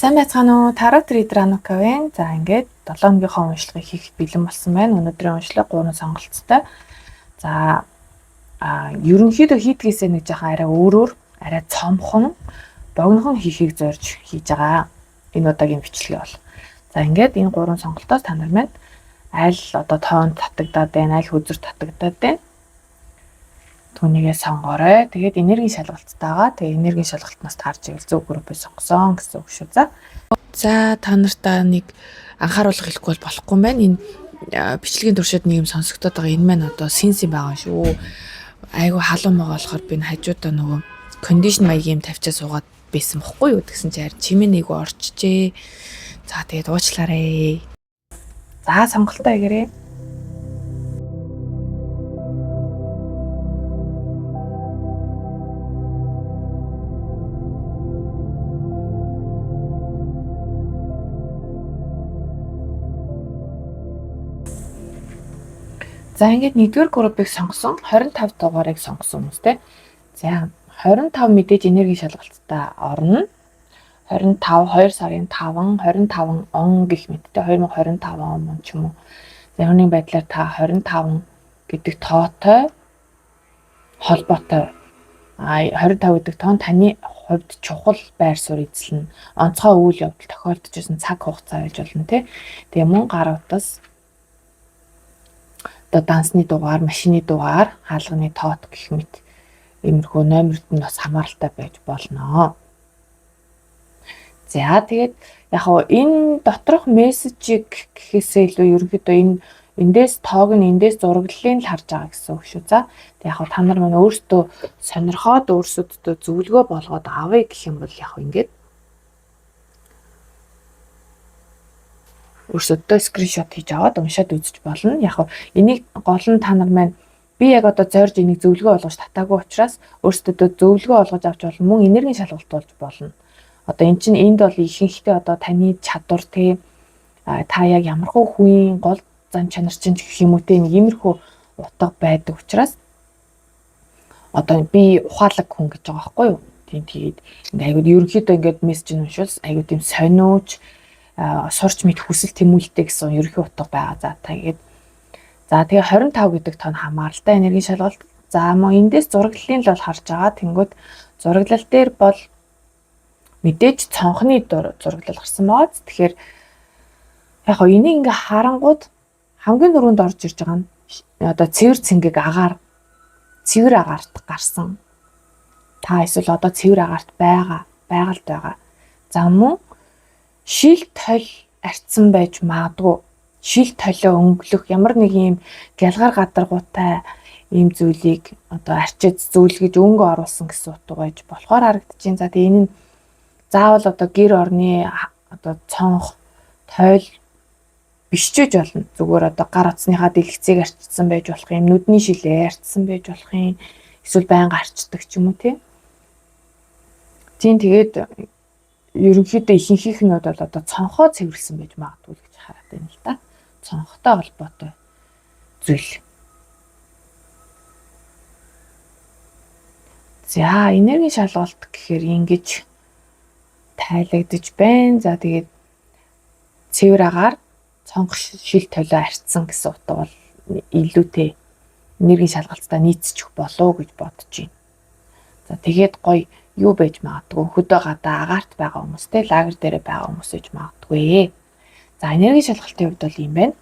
Сайн байцгаана уу? Tarot Reader Anukavын. За ингээд 7 өдрийнхөө уншлагыг хийх бэлэн болсон байна. Өнөөдрийн уншлага 3 сонголттой. За ерөнхийдөө хийдгээсээ нэг жоохон арай өөрөөр, арай цомхон, богинохон хийхийг зорж хийж байгаа. Энэ удаагийн бичлэгээ бол. За ингээд энэ 3 сонголтоос та нар маань аль одоо тоонд татагдаад байна, аль хөзөр татагдаад байна. Түүнийгээ сонгоорой. Тэгээд энергийн шалгалттайгаа тэгээд энергийн шалгалтнаас таарч ивэл зөв группээ сонгосон гэсэн үг шүү. За та нартаа нэг анхааруулга хэлэхгүй бол болохгүй юм байна. Энэ бичлэгийн туршид нэг юм сонсогдоод байгаа. Энэ маань одоо синс юм байгаа шүү. Айгу халуун байгаа болохоор би хажуудаа нөгөө кондишн маягийн юм тавьчаа суугаад байсан бохгүй юу гэсэн чи харин чимээ нэг орчжээ. За тэгээд уучлаарай. За сонголтоо игээрэй. За ингээд нэгдүгээр группыг сонгосон 25 дугаарыг сонгосон хүмүүс те. За 25 мэдээж энергийн шалгалттай орно. 25 2 сарын 5 25 он гэх мэт те 2025 он ч юм уу. Зарим байдлаар та 25 гэдэг тоотой холбоотой 25 гэдэг тоо таны хувьд чухал байр суурь эзлэн онцгой үйл явдал тохиолдож байсан цаг хугацаа байж болно те. Тэгээ мөн гар утас одоо дансны дугаар, машины дугаар, хаалганы тоот гэх мэт иймэрхүү номерт нь бас хамааралтай байж болно. За тэгээд яг хоо энэ доторх мессежийг гэхээсээ илүү ерөнхийдөө эндээс тоог нь эндээс зураглалыг л харж байгаа гэсэн үг шүү. За тэгээд яг хоо та нар маань өөрсдөө сонирхоод өөрсөддөө зөвлөгөө болгоод авъя гэх юм бол яг хоо ингээд өөрсдөө скриншот хийж аваад уншаад үзэж болно. Яг хөө энийг гол нь та нар маань би яг одоо зорж энийг зөвлөгөө болгож татаагүй учраас өөрсдөө зөвлөгөө олгож авч болно. Мөн энергийн шалгалт болж болно. Одоо эн чинь энд бол ихэнхдээ одоо таны чадвар те та яг ямархуу хүний гол зан чанар чинь гэх юм уу те нэг иймэрхүү утга байдаг учраас одоо би ухаалаг хүн гэж байгаа байхгүй юу? Тийм тэгээд ингээ айгууд ерөнхийдөө ингээд мессеж нь уншвал айгууд тийм сониуч сурч мэд хүсэл тэмүүлэлтэй гэсэн ерөнхий утга байгаа. За тэгээ 25 гэдэг тоо хамааралтай энергийн шалгалт. За мөн эндээс зураглалын л бол харж байгаа. Тэнгүүд зураглал дээр бол мэдээж цонхны зураглал гарсан байгаа. Тэгэхээр яг хоо энийг ингээ харангууд хамгийн түрүүнд орж ирж байгаа нь одоо цэвэр цэнгэг цэвэр агаарт гарсан. Та эсвэл одоо цэвэр агаарт байгаль байгаа. За мөн шил толь арцсан байж магадгүй. Шил толио өнгөлөх ямар нэг юм гялгар гадаргуутай ийм зүйлийг одоо арчиж зөвлөгөж өнгө оруулсан гэсэн утга байж болохоор харагдчихээн. За тэгээ энэ нь заавал одоо гэр орны одоо цонх тойл биш ч болно. Зүгээр одоо гар утасныхаа дэлгэцийг арчсан байж болох юм, нүдний шилээ арчсан байж болох юм. Эсвэл байнга арчдаг ч юм уу тийм тэгээд ерөнхийдөө ихэнх нь бол одоо цонхоо цэвэрлсэн байж магадгүй гэж хараад байна л да. Цонхтой холбоотой зүйл. За энергийн шалгалт гэхээр ингэж тайлагдж байна. За тэгээд цэвэр агаар цонх шил толио арчсан гэсэн утга бол илүүтэй энергийн шалгалттай нийцчих болов гэж бодож байна. За тэгээд гоё юу байж магадгүй хөдөө гадаа агаарт байгаа хүмүүс те лагер дээр байгаа хүмүүс гэж магадгүй. За энергийн шалгалтын хувьд бол юм байна.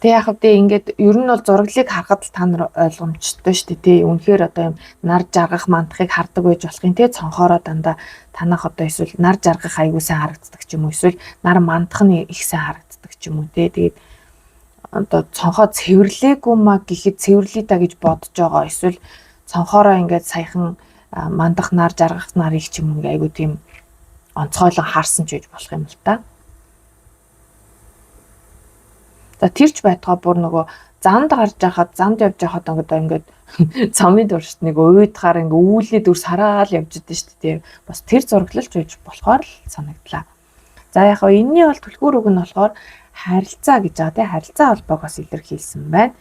Тэг яг хэвдээ ингээд ер нь бол зураглалыг харахад та нар ойлгомжтой шүү дээ. Үнэхээр одоо юм нар жаргах мандахыг хардаг байж болох юм те цонхороо дандаа танах одоо эсвэл нар жаргах аягүй сайн харагддаг ч юм уу эсвэл нар мандах нь их сайн харагддаг ч юм уу те. Тэгээд одоо цонхоо цэвэрлээгүй маа гэхэд цэвэрлээ та гэж бодож байгаа. Эсвэл цонхороо ингээд саяхан мандах нар жаргах нарыг ч юм ингээ айгу тийм онцгойлон харсан ч гэж болох юм л та. За тэрч байтугай бүр нөгөө замд гарч байхад замд явж байхад ингээд цомын дуршд нэг уйдахаар ингээ үүлээ дүр сараал явж идэв шүү дээ. Бас тэр зураглалч байж болохоор л санагдлаа. За яг хоо энэний бол түлхүүр үг нь болохоор харилцаа гэж байгаа тийм харилцаа холбоог бас илэрхийлсэн байна.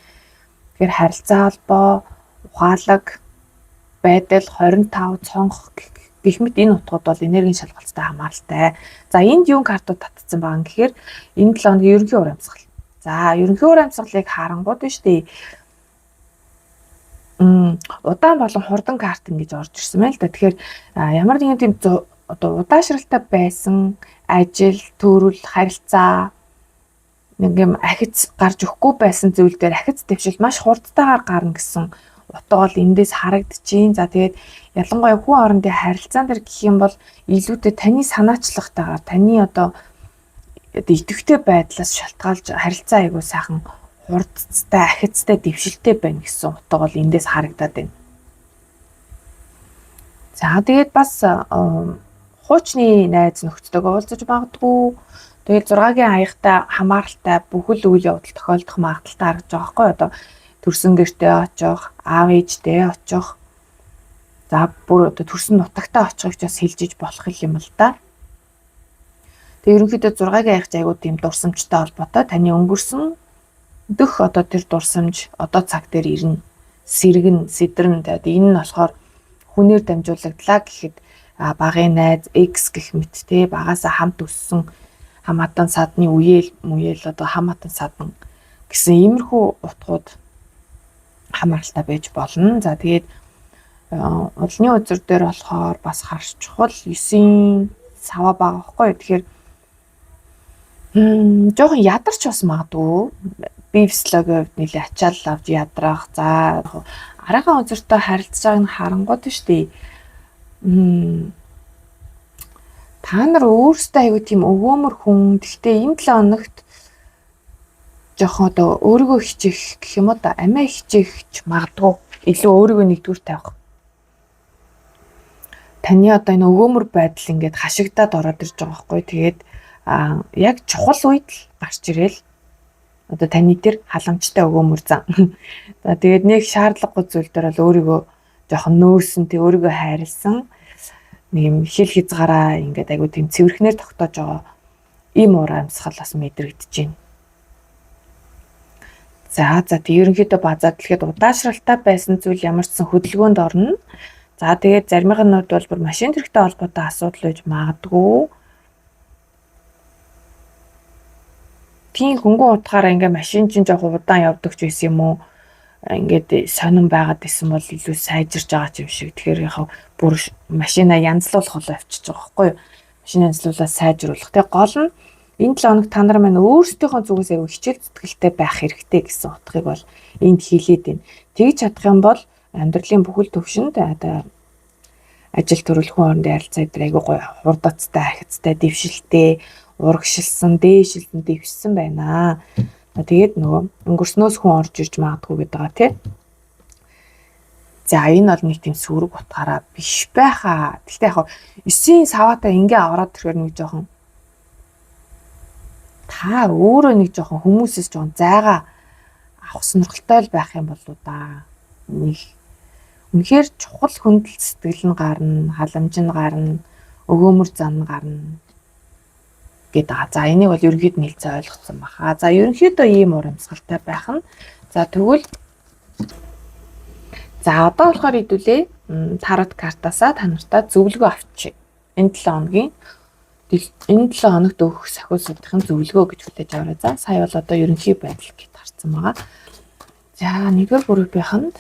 Тэгэхээр харилцаа холбоо ухаалаг байдал 25 цонх Гэх мэт энэ утгууд бол энергийн шалгалттай хамааралтай. За энд юун картууд татсан байгаа юм гэхээр энэ 7 хоногийн ерөнхий ур амьсгал. За ерөнхий ур амьсгалыг харангууд нь штэ удаан болон хурдан карт ингэж орж ирсэн байна л да. Тэгэхээр ямар нэгэн тийм одоо удаашралтай байсан ажил, төрөл, харилцаа нэг юм ахиц гарч өгөхгүй байсан зүйл дээр ахиц дэвшил маш хурдтайгаар гарна гэсэн утга бол эндээс харагдчихээн. За тэгээд ялангуяа хүн хоорондын харилцаан дээр гэх юм бол илүүтэй таны санаачлагтайгаар таны одоо идэвхтэй байдлаас шалтгаалж харилцаа айгуу сайхан хурдцтай, ахицтай, дэвшилтэй байна гэсэн утга бол эндээс харагдаад байна. За тэгээд бас хуучны найз нөхдөдөө уулзаж магадгүй. Тэгээд 6-гийн аягтай хамааралтай бүхэл үйл явдал тохиолдох магадaltaй харагдаж байгаа байхгүй одоо төрсөн гэртээ очих, аав ээжтэй очих. За бүр одоо төрсөн нутагтаа очихыг ч бас хэлжиж болох юм л да. Тэгээд ерөнхийдөө 6-гийн аягч айгуу тийм дурсамжтай холбоотой таны өнгөрсөн дөх одоо тэр дурсамж одоо цаг дээр ирнэ. Сэргэн, сэдрэн тэгээд энэ нь болохоор хүнээр дамжуулагдлаа гэхэд багын найз X гэх мэт те багаасаа хамт өссөн хамаатан садны үеэл одоо хамаатан садан гэсэн иймэрхүү утгууд хамааралтай байж болно. За тэгээд улны үзэр дээр болохоор бас харж чухал 9-ийн сава байгаа байхгүй. Тэгэхээр жоохон ядарч бас магадгүй. Бивслогийн хувьд нэлээ ачаал авч ядрах. За арайхан үзэртэй харилцаж байгааг нь харангууд нь штий. Та нар өөрсдөө аягүй тийм өвөөмөр хүн. Гэхдээ энэ 7 хоногт жоохон одоо өөрийгөө хичээх гэх юм уу да амиа хичээх магадгүй. Илүү өөрийгөө нэгдүгээр тавих. Таны одоо энэ өвөөмөр байдал ингээд хашигдаад ороод ирж байгаа байхгүй. Тэгээд яг чухал үед л гарч ирэл. Одоо таны тэр халамжтай өвөөмөр зан. За тэгээд нэг шаардлагагүй зүйл дээр бол өөрийгөө жоохон нөөсөн, тэг өөрийгөө хайрлсан нэг юм хил хязгаараа ингээд айгуу тийм цэвэрхнээр тогтоож байгаа ийм уур амьсгал бас мэдрэгдэж байна. За тэг ерөнхийдөө базаад дэлгэхэд удаашралтай байсан зүйл ямар ч сан хөдөлгөөнд орно. За тэгээд заримын нь бол бүр машин тэрэгтэй холбоотой асуудал байж магадгүй. Тийм хөнгөн утгаараа ингээ машин чинь жоохон удаан явдаг ч байсан юм уу? Ингээд сонирн байгаад исэн бол илүү сайжирж байгаа юм шиг. Тэгэхээр яг бүр машина янзлуулах болоо авчиж байгаа байхгүй юу? Машин янзлуулаад сайжруулах. Тэгээ гол нь энэ 7 хоног та нар маань өөрсдийнхөө зүгээс аягүй хичээл зүтгэлтэй байх хэрэгтэй гэсэн утгыг бол энд хэлээд байна. Тэгж чадах юм бол амьдралын бүхэл төвшөнд одоо ажил төрөл хүн хоорондын харилцаа дээр аягүй гоё хурдацтай, ахицтай, дэвшилтэй, урагшилсан, дээшилсэн, дэвшсэн байна. Тэгээд нөгөө өнгөрснөөс хүн орж ирж магадгүй гэдэг байгаа тий. За энэ бол нэг тийм сүрэг утгаараа биш байхаа. Гэхдээ яг 9-ийн саваатай ингээ аваад ирэхээр нэг жоохон та өөрөө нэг жоохон хүмүүсээс жоохон зайгаа авах сонирхолтой л байх юм болоо да. Нэг үнэхээр чухал хүндэл сэтгэл нь гарна, халамж нь гарна, өгөөмөр зан гарна гэдэг. За энийг бол ерөнхийд нэлцээ ойлгоцсон баха. За ерөнхийдөө ийм уур амьсгалтай байх нь. За тэгвэл за одоо болохоор хэдүүлээ тарот картаасаа та нартай зөвлөгөө авчи. Энэ 7 хоногт өгөх сахиусуудын зөвлөгөө гэж хүлээж аваарай. За сая бол одоо ерөнхий байдал гэж харсан байгаа. За нэгдүгээр группийнхэнд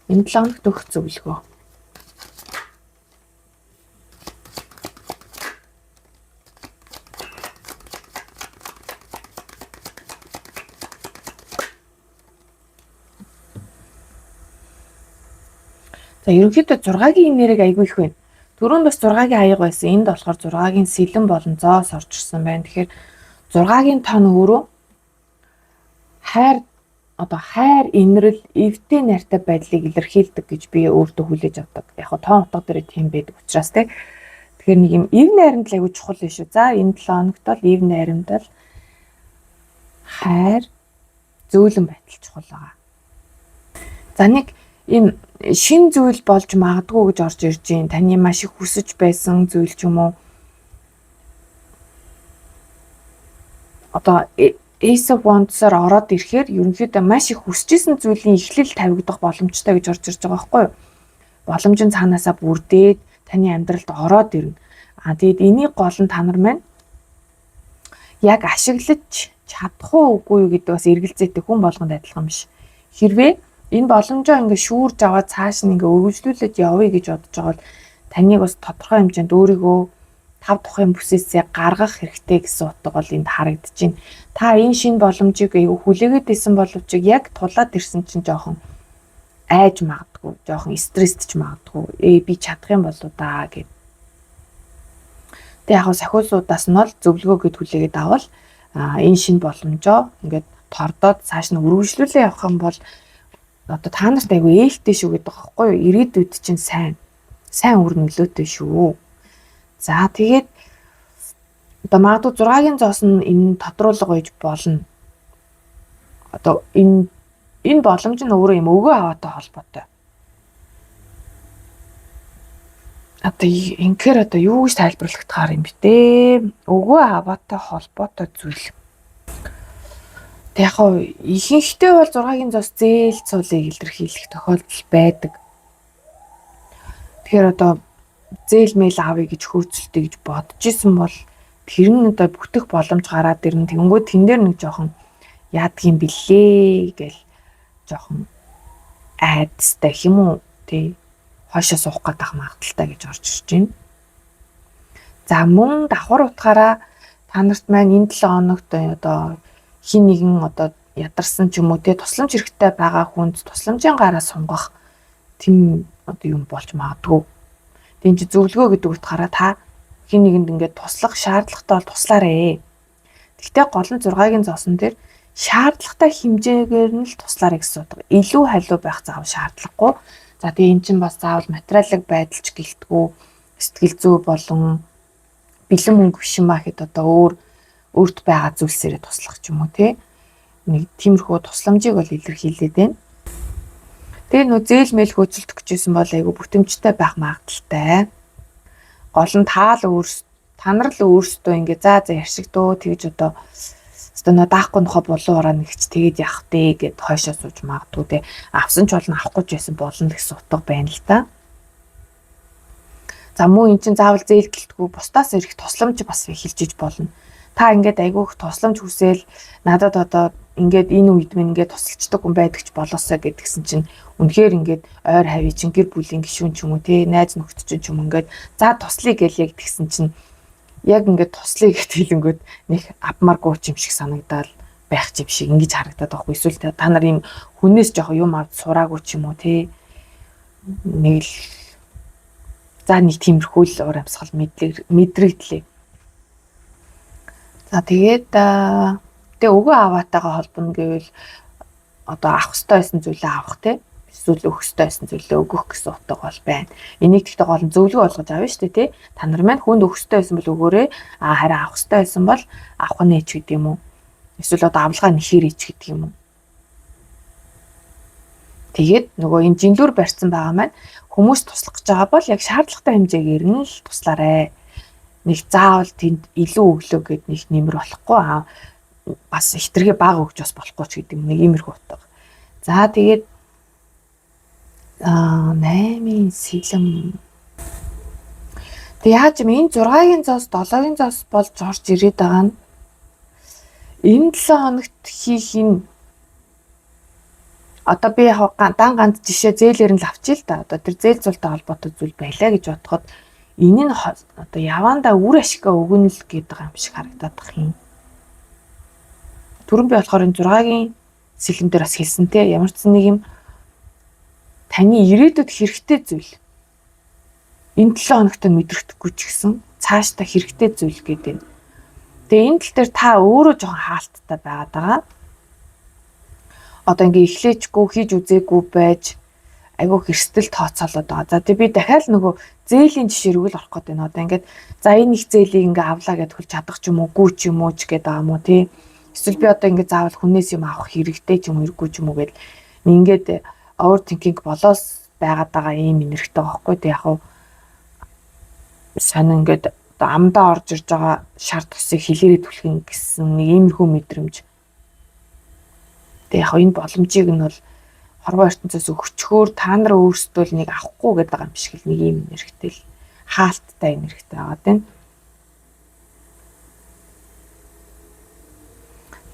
энэ 7 хоногт өгөх зөвлөгөө. За ерөнхийдөө 6-гийн нэрийг айгүй их байна. Түрүүнд бас 6-гийн аяга байсан. Энд болохоор 6-гийн сэлэн болон зоос орчирсан байна. Тэгэхээр 6-гийн тон өөрөө хайр, инрэл, эвтэй найртай байдлыг илэрхийлдэг гэж би өөртөө хүлээж авдаг. Яг тоон утга дээр тийм байдаг учраас тийм. Тэгэхээр нэг юм эв найрамд айгүй чухал биш үү. За энэ 7 хоногт бол эв найрамд бол хайр, зөөлөн байдал чухал байгаа. За нэг ийм шин зүйл болж магадгүй гэж орж ирж байна. Таны маш их хүсэж байсан зүйл ч юм уу. Одоо Ace of Wands-аар ороод ирэхээр ерөнхийдөө маш их хүсэжсэн зүйлийн эхлэл тавигдах боломжтой гэж орж ирж байгаа байхгүй юу? Боломж нь цаанаасаа бүрдээд таны амьдралд ороод ирнэ. Тэгээд энийг гол нь та нар маань яг ашиглаж чадах уугүй юу гэдэг бас эргэлзээтэй хүн болгонд адилхан биш. Хэрвээ энэ боломжоо ингээ шүүрж аваад цааш нь ингээ өргөжлүүлээд явъя гэж бодож байгаа бол таныг бас тодорхой хэмжээнд өөрийгөө тав тухайн бүсээсээ гаргах хэрэгтэй гэсэн утга бол энд харагдаж байна. Та энэ шинэ боломжийг хүлээгээд исэн боловч яг тулаад ирсэн чинь жоохон айж магадгүй, жоохон стрессдж магадгүй. Би чадах юм болоо да гэд. Тэг яг сахиусуудаас нь л зөвлөгөө гэд хүлээгээд авал энэ шинэ боломжоо ингээд тордоод цааш нь өргөжлүүлээ явах юм бол одоо та нарт айгүй ээлтэй шүү гэдэг байхгүй юу? Ирээдүйд чинь сайн үр нөлөөтэй шүү. За тэгээд одоо магадгүй 6-гийн зоос нь энэ тодруулга үйж болно. Одоо энэ боломж нь өөрөө юм өгөө аваатай холбоотой. Одоо инхээр одоо юу гэж тайлбарлах таар юм бэ те? Өгөө аваатай холбоотой зүйл. Тэг яг ихэнхдээ бол 6-гийн зоос зээл цуулыг илэрхийлэх тохиолдол байдаг. Тэгэхээр одоо зээл мэйл авъя гэж хөөцөлтэй гэж бодож исэн бол тэр нь одоо бүтэх боломж гараад ирнэ. Тэгэнгүүт тэн дээр нэг жоохон яадгийн бэлээ гэл жоохон айдастай юм уу тий хойшоо суух гэдэг магадaltaй гэж орж ирж байна. За мөн давхар утгаараа та нарт маань энэ 7 хоногт одоо хин нэгэн одоо ядарсан ч юм уу тий тусламж хэрэгтэй байгаа хүнд тусламжийн гараа сунгах тийм одоо юм болж магадгүй. Тийм чи зөвлөгөө гэдэг утгаараа та хин нэгэнд ингээд туслах шаардлагатай бол туслаарэ. Гэхдээ гол нь 6-гийн зоосон дээр шаардлагатай хэмжээгээр нь л туслаарэ гэсэн утга. Илүү хариу байх заавал шаардлагагүй. За тэгээ эн чинь бас заавал материалын байдалч гэлтгүү сэтгэл зүй болон бэлэн мөнгө биш юм а гэхэд одоо өөрт байгаа зүйлсээрээ туслах ч юм уу тий. Нэг тиймэрхүү тусламжийг бол илэрхийлээд байна. Тэгээ нөө зээл мэйл хөөцөлдөх гэжсэн бол айгу бүтэмжтэй байх магадaltaй. Гол нь та нар л өөрсдөө ингээ за ярьшигдөө тэгж одоо нөө даахгүй нохоо булуураа нэгч тэгээд явах дээ гэд хойшоо сууж магадгүй те. Авсан ч болно авахгүй ч байсан болно гэсэн утга байна л да. За мөн эн чинь заавал зээл гэлтгүү бусдаас ирэх тусламж бас хэлж иж болно. Та ингээд айгүйх тусламж хүсээл надад одоо ингээд энэ үед минь ингээд тусалчдаг хүн байдаг ч болоосоо гэдгсэн чинь үнэхээр ингээд ойр хавь чин гэр бүлийн гишүүн ч юм уу те найз нөхдөд ч юм ингээд за туслая гэж яг тэгсэн чинь яг ингээд туслая гэд хэлэнгүүт нэг авмааргүй юм шиг санагдаад байх юм шиг ингэж харагдаад байхгүй эсвэл та нар ийм хүнээс жоох юм авч сураагүй ч юм уу те нэг л за нэг тиймэрхүү л уур амьсгал мэдрэгдлээ. За тэгээд тэгээ өгөө аваатайгаа холбоно гэвэл одоо авах ёстой байсан зүйлээ авах те эсвэл өгөх ёстой байсан зүйлээ өгөх гэсэн утга бол байна. Энийг тэгтээ гол нь зөвлөгөө болгож авна шүү дээ те. Та нар маань хүнд өгөх ёстой байсан бол өгөөрэй. Харин авах ёстой байсан бол авах нээч гэдэг юм уу? Эсвэл одоо авлагаа нэхэр ич гэдэг юм уу? Тэгээд нөгөө энэ жинлүүр барьсан байгаа маань хүмүүс туслах гэж байгаа бол яг шаардлагатай хэмжээгээр нь л туслаарай. Нэг заавал тэнд илүү өглөө гэд нэг нэмэр болохгүй бас хитрхи бага өгч бас болохгүй ч гэдэг нэг иймэрхүү утга. За тэгээд 8-ын сэлэм. Тэг яаж юм энэ 6-гийн зоос 7-гийн зоос болж орж ирээд байгаа нь энэ 7 хоногт хийх нь одоо би яг ганц жишээ зээлээр нь л авчий л да. Одоо тэр зээл зултай холбоотой зүйл байлаа гэж бодоход энэ нь одоо явандаа үр ашиггаа өгнө л гэдэг юм шиг харагдаад бах юм. Түрэн би болохоор энэ 6-гийн сэлэм дээр бас хэлсэн те ямар ч нэг юм таны ирээдүйд хэрэгтэй зүйл. Энэ 7 хоногт мэдрэгдэхгүй ч гэсэн цаашдаа хэрэгтэй зүйл гэдэг. Тэгээ энэ тал дээр та өөрөө жоохон хаалттай байгаад байгаа. Одоо ингээ эхлээчгүй хийж үзээгүй байж айгүй хэрстэл тооцоолоод байгаа. За тэг би дахиад нөгөө зээлийн жишээ рүү л орох гээд байна. Одоо ингээд за энэ их зээлийг ингээ авлаа гэдээ хэл чадах ч юм уу, гүү ч юм уу ч гэдэг байгаа юм уу тий. Эсвэл би одоо ингээ заавал хүнээс юм авах хэрэгтэй ч юм уу, хэрэггүй ч юм уу гэдэл ингээд overthinking болоос байгаад байгаа юм энергтэй байхгүй тий. Яг сонин ингээд одоо амдаа орж ирж байгаа шар тусыг хилээрээ түлхэн гэсэн нэг иймэрхүү мэдрэмж. Тэг яг энэ боломжийг нь бол хорвоо ертөнцөөс өчгөөр та нар өөрсдөө л нэг авахгүй гэдэг юм шиг л нэг юм нэрхтэл хаалттай энергитэй байгаа тийм.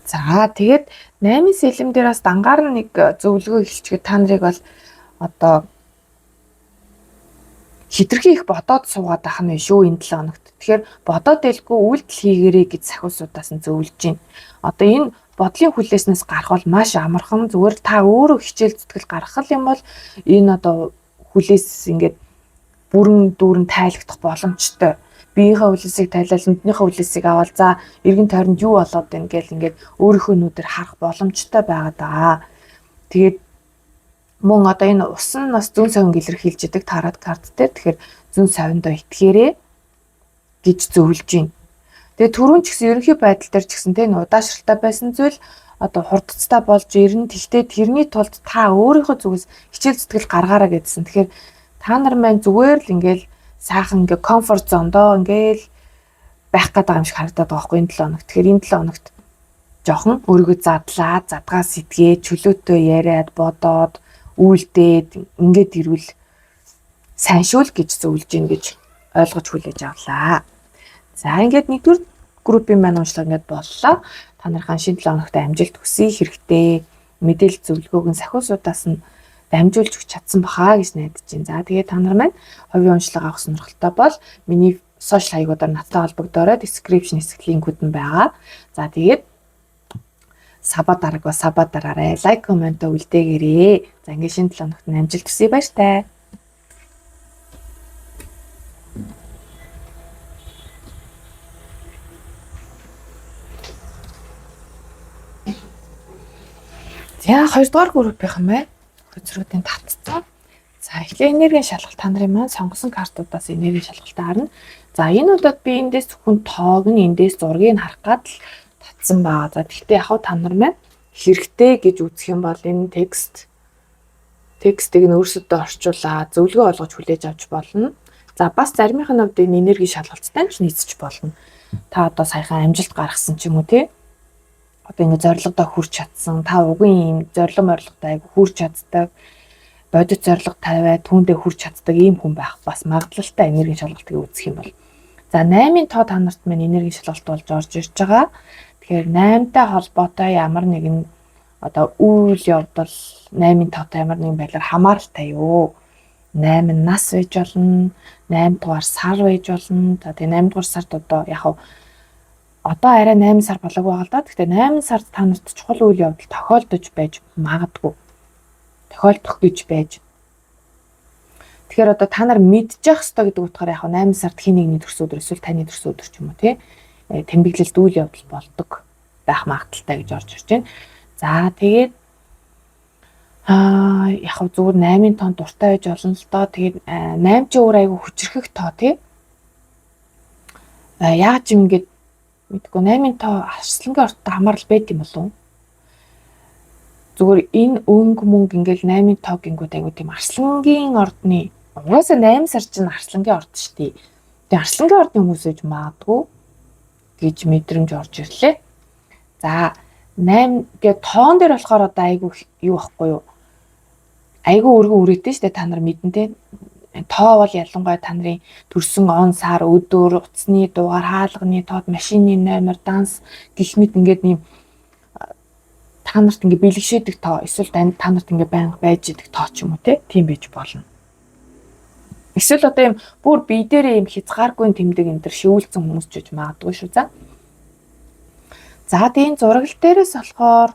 За тэгээд 8 сэлэм дээр бас дангаар нэг зөвлөгөө хэлчихээ та нарыг бол одоо хитрхи их бодоод суугаад ах нь шүү энэ 7 хоногт. Тэгэхээр бодоод байлгүй үйлдэл хийгэрэй гэж сахиусуудаас нь зөвлөж байна. Одоо энэ бодлын хүлээснээс гарах бол маш амархан, зүгээр та өөрөө хичээл зүтгэл гаргах юм бол энэ одоо хүлээс ингээд бүрэн дүүрэн тайлагдах боломжтой. Биеийнхээ хүлээсийг тайлал, нүднийхээ хүлээсийг авал за эргэн тойронд юу болоод байна гэл ингээд өөрийнхөө нүдээр харах боломжтой байгаа даа. Тэгээд мөн одоо энэ ус нь бас зүүн совинг илэрхийлж идэг тараад карт дээр. Тэгэхээр зүүн совиндоо итгэхээрээ гэж зөвлөж байна. Тэгээ түрүүн ч гэсэн ерөнхий байдал дээр ч гэсэн тийм удаашралтай байсан зүйл одоо хурдцтай болж ирнэ. Тэгтээ тэрний тулд та өөрийнхөө зүгээс хичээл зүтгэл гаргаараа гэдсэн. Тэгэхээр та нар маань зүгээр л ингээл сайхан ингээ комфорт зондоо ингээл байх гээд байгаа юм шиг харагдаад байгаа байхгүй энэ 7 хоногт. Тэгэхээр энэ 7 хоногт жоохон өөрийгөө задлаа, задгаа сэтгээд, чөлөөтэй яриад, бодоод, үйлдээд ингээд ирвэл сайншуул гэж зөвлөж гин гэж ойлгож хүлээж авлаа. За ингээд нэгдүгээр группийн маань уншлага ингээд боллоо. Та нархан шинэ 7 хоногт амжилт хүсье хэрэгтэй. Мэдээлэл зөвлөгөөг нь сахиусуудаас нь дамжуулж өгч чадсан бахаа гэж найдаж байна. За тэгээд та нар маань хувийн уншлага авах сонирхолтой бол миний сошиал хаягуудаар надтай холбогдорой. Description хэсэг линкүүд нь байгаа. За тэгээд саба дараарай. Лайк, коммент үлдээгээрэй. За ингээд шинэ 7 хоногт амжилт хүсье баяртай. За 2 дугаар группийнхан байна. Хөзрүүдийн татцсан. За эхлээ энергийн шалгалт та нарын маань сонгосон картуудаас энергийн шалгалтаа харна. За энэ удаад би эндээс зөвхөн тоог нь эндээс зургийг харах гад л татсан байгаа. За тэгтээ яг та нар маань хэрэгтэй гэж үзэх юм бол энэ текстийг нь өөрсдөө орчуулаад зөвлөгөө олгож хүлээж авч болно. За бас заримынх нь хувьд энэ энергийн шалгалттай ч нийцэж болно. Та одоо саяхан амжилт гаргасан ч юм уу тий. Одоо ингэ зорилгодоо хүрч чадсан. Та угийн юм зорилготой айгу хүрч чаддаг. Бодит зорилго тавиад түүндээ хүрч чаддаг ийм хүн байх бас магадлалтай энергийн шалгалтыг үзэх юм бол. За 8-ын тоо та нарт маань энергийн шалгалт болж орж ирж байгаа. Тэгэхээр 8-тай холбоотой ямар нэгэн одоо үйл явдал 8-ын тоотой ямар нэгэн байдлаар хамааралтай юу? 8 нас байж болно, 8 дугаар сар байж болно. За тэгээ 8 дугаар сард одоо яг одоо арай 8 сар болоогүй байгаа л да. Гэхдээ 8 сард та нарт чухал үйл явдал тохиолдож байж магадгүй. Тохиолдох гэж байж. Тэгэхээр одоо та нар мэдчих ёстой гэдэг утгаараа яг 8 сард хин нэгний төрс өдөр эсвэл таны төрс өдөр ч юм уу тий. Тэмдэглэлт үйл явдал болдог байх магадaltaй гэж орж ирж байна. За тэгээд яг зүгээр 8-ын тоо дуртай байж болно л доо. Тэгээд 8 ч өөр айгүй хүчрхэх тоо тий. Яг ч юм ингээд мэдгүй 8-ын тоо арслангийн ортой хамаарал байд юм болов уу? Зүгээр энэ өнгө мөнгө ингээл 8-ын тоо гингүүд айгуу тийм арслангийн ордны угаасаа 8 сар чинь арслангийн орд шүү дээ. Тэгээ арслангийн ордны хүмүүс ээж магадгүй гэж мэдрэмж орж ирлээ. За 8 гэ тоон дээр болохоор одоо айгуу юу байхгүй юу? Айгуу өргөн үрээтэй шүү дээ та нар мэдэн тэ. Тоо бол ялангуяа та нарын төрсөн он сар өдөр утасны дугаар хаалганы тоод машины номер данс гэх мэт ингээд нэм та нарт ингээд бэлгшээдэг тоо эсвэл та нарт ингээд байнга байж идэг тоо ч юм уу тийм байж болно. Эсвэл одоо юм бүр бие дээрээ юм хязгааргүй тэмдэг энэ төр шивүүлсэн хүмүүс ч гэж магадгүй шүү за. За тийм зурагл дээрээс болохоор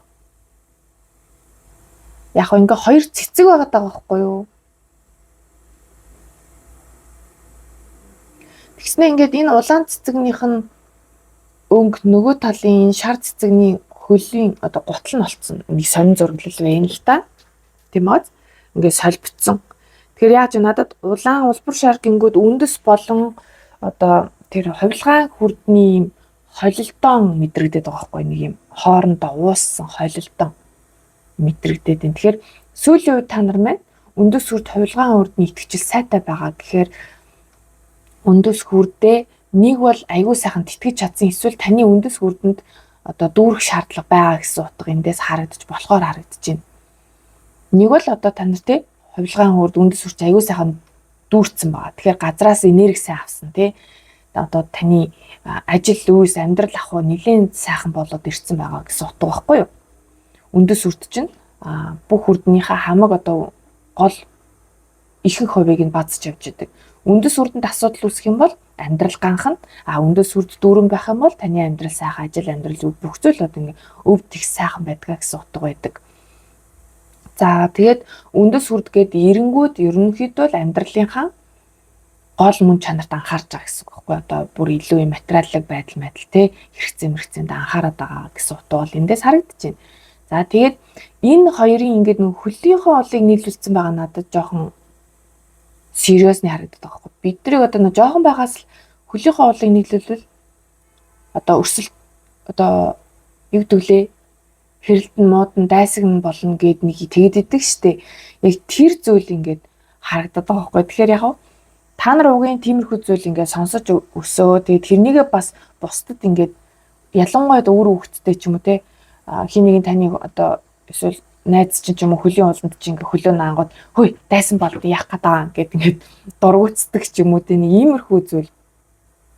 яг ингээ хоёр цэцэг байгаад байгаа байхгүй юу? Тэгснэ ингээд энэ улаан цэцэгнийх нь өнгө нөгөө талын шар цэцэгний хөлийн одоо гутал нь олцсон. Нэг сонин зураглал байна л та. Тийм үү? Ингээд солбцсон. Тэгэхээр яаж надад улаан улбар шар гингүүд үндэс болон одоо тэр хувилгаан хүрдний холилдон мэдрэгдээд байгаа байхгүй нэг юм хоорондоо ууссан холилдон мэдрэгдээд байна. Тэгэхээр сүүлийн үед та нар маань үндэс хүрд хувилгаан хүрдний итгэжил сайтай байгаа. Тэгэхээр үндэс хүрдээ нэг бол аягүй сайхан тэтгэж чадсан эсвэл таны үндэс хүрдэнд одоо дүүрэх шаардлага байгаа гэсэн утга эндээс харагдаж болохоор харагдаж байна. Нэг бол одоо та нар тий хувилгаан хүрд үндэс хүрч аягүй сайхан дүүрсэн байгаа. Тэгэхээр газраас энерги сайн авсан тий. Одоо таны ажил үйлс амьдрал ахуй нэлээд сайхан болоод ирсэн байгаа гэсэн утга байхгүй юу? Үндэс үрд чинь бүх үрднийхээ хамаг одоо гол ихэнх хувийг нь базж явж идэг. Үндэс үрдэнд асуудал үүсэх юм бол амьдрал ганхан, үндэс үрд дүүрэн байх юм бол таны амьдрал сайхан, ажил амьдрал бүх зүйл одоо ингээ өвд их сайхан байдгаа гэсэн утга байдаг. За тэгээд үндэс үрд гээд эренгүүд ерөнхийдөө л амьдралынхаа гол мөн чанарт анхаарч байгаа гэсэн үг байхгүй. Одоо бүр илүү юм материаллык байдал те хэрэгцээнд анхаарат байгаа гэсэн утга бол эндээс харагдаж байна. За тэгээд энэ хоёрын ингээд нэг хөлийнхөө олыг нийлүүлсэн байгаа надад жоохон сериусны харагдаад байгаа байхгүй. Биднийг одоо нэг жоохон байгаас л хөлийнхөө олыг нийлүүлвэл одоо өрсөлд одоо юу гэдгэлээ хэрэлдэн модон дайсагн болно гэд нэг тэгэд идэг штэ. Яг тэр зүйл ингээд харагдаад байгаа байхгүй. Тэгэхээр яг та нар угийн тиймэрхүү зүйл ингээд сонсож өсөө. Тэгээд тэрнийгээ бас бусдад ингээд ялангуяа өөр хүүхэдтэй ч юм уу те хин нэгэн таны одоо эсвэл найз чинь ч юм уу хөлийн ууланд чинь ингээ хөлөө наангууд хөөе дайсан болд яах гээд байгаа гэд ингээд дургуцдаг ч юм уу те нэг иймэрхүү зүйл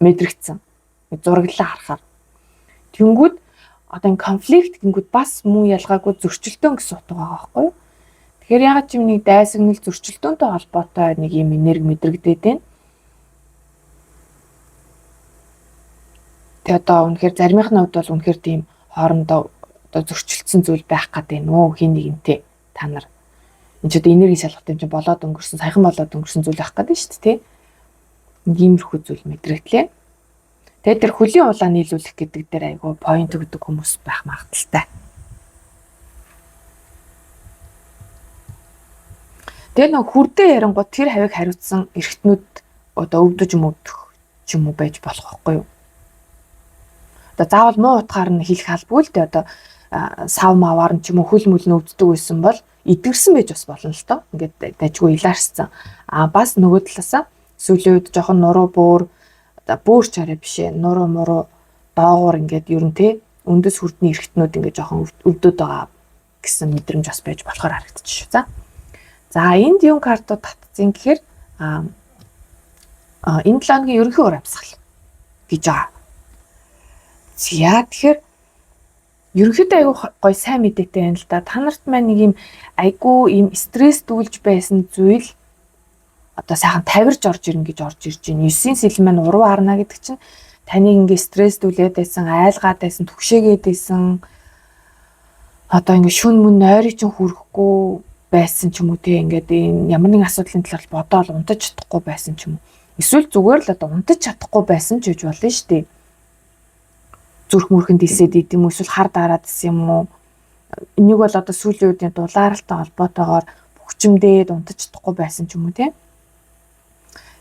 мэдрэгдсэн. Зураглалаа харахаар. Тэнгүүд одоо энэ конфликт гингүүд бас муу ялгаагүй зөрчилдөөн гэсэн утга байгаа байхгүй юу? Тэгэхээр ягаад ч юм нэг дайсагнал зөрчилдөөнтэй холбоотой нэг юм энерги мэдрэгдээд байна. Тэгээ одоо үнэхээр заримынхны хувьд бол үнэхээр тийм хоорондоо одоо зөрчилдсөн зүйл байх гэдэг нөө хин нэгэнтэй та нар энэ ч одоо энерги шалгалт юм чинь болоод өнгөрсөн саяхан болоод өнгөрсөн зүйл байх гэдэг шүү дээ тий. Нэг иймэрхүү зүйл мэдрэгдлээ. Тэгээд тэр хөлийн улаан нийлүүлэх гэдэг дээр айгүй point өгдөг хүмүүс байх магадaltaй. Тэгээд нэг хүрдээ ярангууд тэр хавийг хариуцсан эргэтнүүд одоо өвдөж мөвдөх ч юм уу байж болох байхгүй юу? Одоо заавал муу утгаар нь хэлэх албагүй л дээ одоо сав маваар нь ч юм уу хөл мөл нь өвддөг байсан бол идэгсэн байж бас болно л доо. Ингээд дажгүй илаарсан. Бас нөгөө талаасаа сүүлийн үед жоохон нуруу бөөр бөөрч арай биш ээ. Нуруу муруу доогуур ингээд ер нь те үндэс хүрдний эргэтнүүд ингээд жоохон өвдөд байгаа гэсэн мэдрэмж бас байж болохоор харагдчих шүү. За энд юм картууд татцсан гэхээр энэ 7 хоногийн ерөнхий уур амьсгал гэж байгаа. За тэгэхээр ерөнхийдөө айгүй гоё сайн мэдээтэй байна л да. Та нарт маань нэг юм айгүй юм стресс дүүлж байсан зүйл одоо сайхан тавирж орж ирнэ гэж орж ирж байна. 9-ийн сэлэн маань уруу харна гэдэг чинь таныг ингээ стресс дүүлээд байсан, айлгаад байсан, түгшээгээд байсан. Одоо ингээ шүн мөн нойрыг чинь хүрхгүй байсан ч юм уу те ингээд энэ ямар нэгэн асуудлын талаар бодоол унтаж чадахгүй байсан ч юм уу. Эсвэл зүгээр л одоо унтаж чадахгүй байсан ч гэж болно шүү дээ. Зүрх мөрхөнд илсээд идэм эсвэл хар дараад исэн юм уу. Энийг бол одоо сүүлийн үеийн дулааралтай холбоотойгоор бүхчмдээд унтаж чадахгүй байсан ч юм уу те.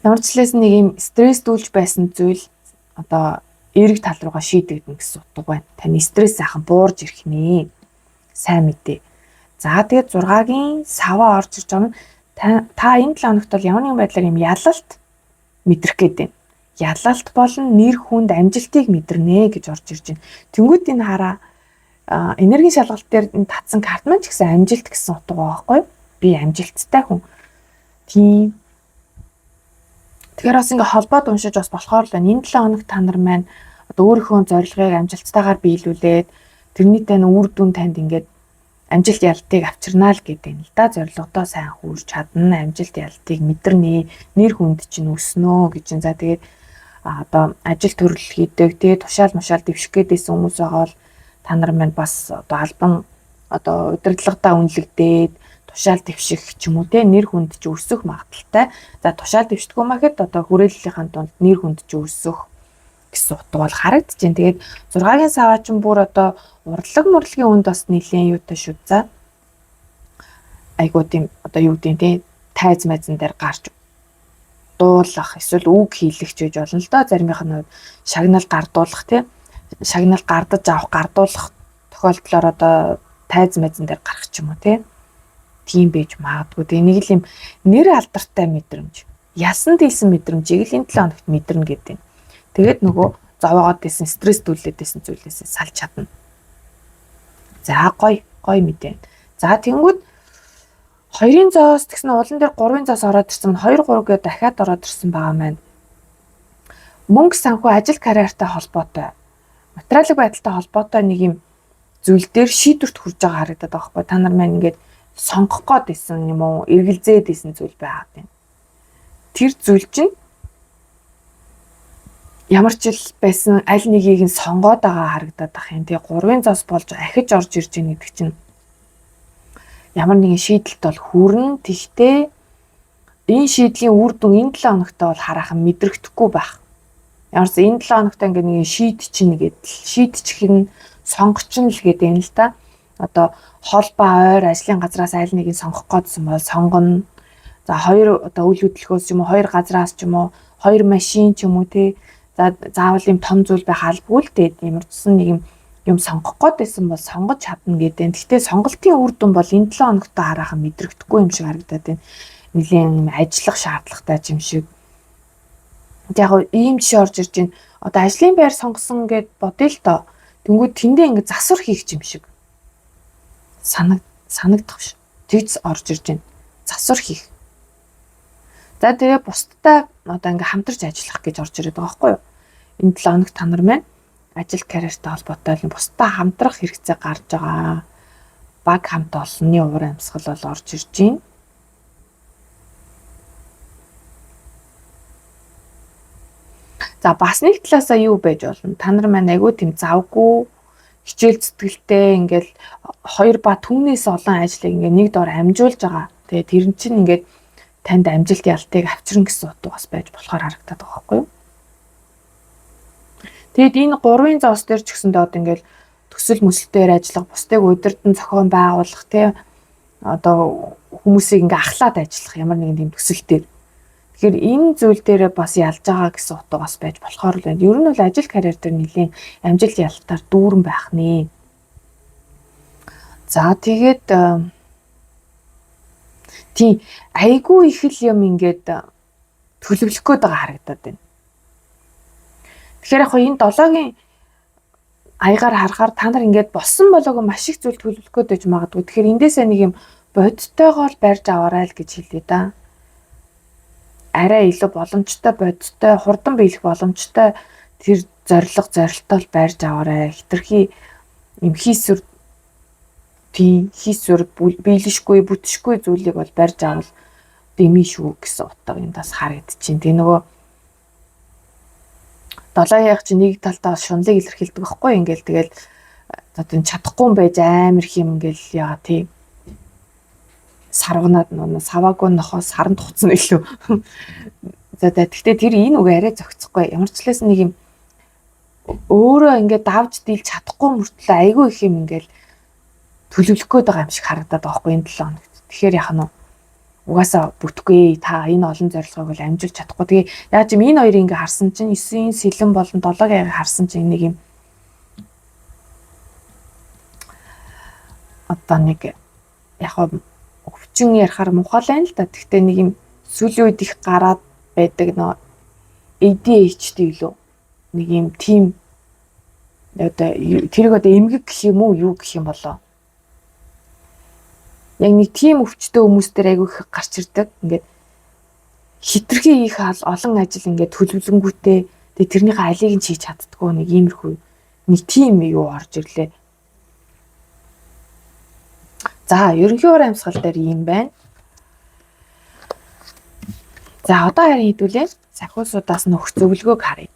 Ямар ч хэлээс нэг юм стресс дүүлж байсан зүйл одоо эерэг тал руугаа шийдэгдэн гэсэн утга байна. Таны стресс сайхан буурж ирэх нэ. Сайн мэдээ. За тэгээд 6-гийн саваа орж ирж байгаа нь та энэ 7 хоногт бол ямар нэгэн байдлаар юм ялалт мэдрэх гээд байна. Ялалт болон нэр хүнд амжилтыг мэдэрнэ гэж орж ирж байна. Тэнгүүд энэ хараа энергийн шалгалт дээр энэ татсан карт маань ч гэсэн амжилт гэсэн утга байгаа байхгүй юу? Би амжилттай хүн. Тийм. Тэгэхээр бас ингээ холбоод уншиж бас болохоор л энэ 7 хоног та нар маань одоо өөрийнхөө зорилгыг амжилттайгаар биелүүлээд тэрний тань үр дүн танд ингээд амжилт ялтыг авчирнаа л гэдэг нь л да. Зорилгодоо сайн хүрч чадна, амжилт ялтыг мэдэрнэ, нэр хүнд чинь өснөө гэж байна. За тэгээд одоо ажил төрөл хийдэг, тэгээд тушаал мушаал дэвших гээдсэн хүмүүс байгаа бол та нар маань бас одоо албан одоо удирдлагатаа үнэлэгдээд тушаал дэвших ч юм уу те нэр хүнд ч өсөх магадaltaй. За тушаал дэвшдэггүй махад одоо хүрээллийнхаа дунд нэр хүнд ч өсөх гэсэн утга бол харагдаж байна. Тэгээд 6-гийн саваа ч бүр одоо урлаг мурлагийн үнд бас нэлийн юутай шүү. За айгуу тийм одоо юу гэдэг те тайз майзан дээр гарч дуулах эсвэл үг хийлэх ч гэж болно л доо. Заримийнх нь шагнал гардуулах те шагнал гардаж авах гардуулах тохиолдлоор одоо тайз майзан дээр гарах ч юм уу те тийм байж магадгүй. Тэгээ нэг л юм нэр алдартай мэдрэмж, ясан дийлсэн мэдрэмжийг л энэ 7 хоногт мэдэрнэ гэдэг. Тэгээд нөгөө зовоогоод байсан стресс дүүлээд байсан зүйлээсээ салж чадна. За гоё мэдээ. За тэнгүүд 2-ын зоос тэгсэн улан дээр 3-ын зоос ороод ирсэн 2 3 гээд дахиад ороод ирсэн байгаа маань. Мөнгө санхүү ажил карьертай холбоотой, материалын байдалтай холбоотой нэг юм зүйл дээр шийдвэрт хүрж байгаа харагдаад байгаа байхгүй. Та нар маань ингээд сонгох гээд исэн юм уу, эргэлзээд исэн зүйл байгаад байна. Тэр зүйл чинь ямар ч л байсан аль нэгийг нь сонгоод байгаа харагдаад байх юм. Тэгээ 3-ын зоос болж ахиж орж ирж байгаа гэдэг чинь ямар нэгэн шийдэлт бол хүрнэ. Тэгтээ энэ шийдлийн үр дүн энэ 7 хоногт бол хараахан мэдрэгдэхгүй байх. Ямар ч энэ 7 хоногт ингээд нэг шийдчихнэ гэдэл шийдчих нь сонгоч нь л гэдэг юм л да. Одоо хол ба ойр ажлын газраас аль нэгийг сонгох гэсэн бол сонгоно. За 2 одоо үйл хөдлөхөөс ч юм уу 2 газраас ч юм уу 2 машин ч юм уу тий. За заавал юм том зүйл байх албагүй л дээ. Ямар ч нэг юм сонгох гэсэн бол сонгож чадна гэдэг. Гэхдээ сонголтын үр дүн бол энэ 7 хоногт хараахан мэдрэгдэхгүй юм шиг харагдаад байна. Нэлийн ажиллах шаардлагатай юм шиг. Яг ийм жишээ орж ирж байна. Одоо ажлын байр сонгосон гэд бодъё л доо. Тэнгүүд тэндээ ингэ засвар хийх юм шиг санагдах ш. Тэгж орж ирж байна. Засвар хийх. За тэгээ бусдтай одоо ингээ хамтарч ажиллах гэж орж ирээд байгаа байхгүй юу? Энэ 7 хоног та нар маань ажил карьертай холбоотой бусдтай хамтрах хэрэгцээ гарч байгаа. Баг хамт олонны уур амьсгал бол орж ирж байна. За бас нэг талаасаа юу байж болно? Та нар маань айгүй тийм завгүй хичээл зүтгэлтэй ингээл 2 ба түүнээс олон ажлыг ингээ нэг дор амжуулж байгаа. Тэгээ тэр нь чинь ингээд танд амжилт ялтыг авчирна гэсэн утга бас байж болохоор харагдаад байгаа байхгүй юу? Тэгэд энэ 3-ын зоос дээр ч гэсэндээ одоо ингээл төсөл мөсөлтөөр ажиллах, бусдыг удирдан зохион байгуулах тий одоо хүмүүсийг ингээ ахлаад ажиллах ямар нэгэн тийм төсөл дээр. Тэгэхээр энэ зүйл дээр бас ялж байгаа гэсэн утга бас байж болохоор л байна. Ер нь бол ажил карьер дээр нэлийн амжилт ялтаар дүүрэн байх нэ. За тэгээд тийм айгүй их л юм ингээд төлөвлөх гээд байгаа харагдаад байна. Тэгэхээр яг энэ 7-гийн аягаар харахаар та нар ингээд болсон болоогүй маш их зүйл төлөвлөх гээд байж магадгүй. Тэгэхээр эндээсээ нэг юм бодиттойгоо л барьж аваарай л гэж хэлээ да. Арай илүү боломжтой бодиттой, хурдан биелэх боломжтой тэр зорилттой барьж аваарай. Хитрхи юм хийсвэр биелэшгүй, бүтшгүй зүйлийг бол барьж авал дэмий шүү гэсэн утга эндээс харагдчихээн. Тэгээ нөгөө 7 яг чи нэг талдаа шунлыг илэрхийлдэг байхгүй ингээл тэгэл одоо чадахгүй юм байж амар их юм ингээл яа тий сарвнаад нөө саваагүй нохоос саран туцсан илүү. За тэгтээ тэр энэ үг арай зохицохгүй. Ямар ч хэлсэн нэг юм өөрөө ингээд давж дийлж чадахгүй мөртлөө айгүй их юм ингээл төлөвлөх гээд байгаа юм шиг харагдаад байгаа байхгүй энэ 7 хоногт. Тэгэхээр яах нь угаасаа бүтэхгүй та энэ олон зорилгыг бол амжуулж чадахгүй. Тэгээ яаж юм энэ хоёрыг ингээ харсан чинь 9-ийн сэлэн болон 7-гийн харсан чинь нэг юм одоо нэг яг өвчин ярахаар мухалайн л да. Тэгтээ нэг юм сүүлийн үед их гараад байдаг нөө ADHD лөө нэг юм тим одоо тэрийг одоо эмгэг гэх юм уу юу гэх юм болоо. Яг нэг тийм өвчтөе хүмүүс дээр айгүй их гарч ирдэг. Ингээд хитрхи их олон ажил ингээд төлөвлөнгүүтэй тэгээ тэрнийхээ алийг нь хийж чаддгүй нэг иймэрхүү нэг тийм юу орж ирлээ. За ерөнхий уур амьсгал дээр юм байна. За одоо харин хэдүүлээ сахиусуудаас нь өгч зөвлөгөөг харъя.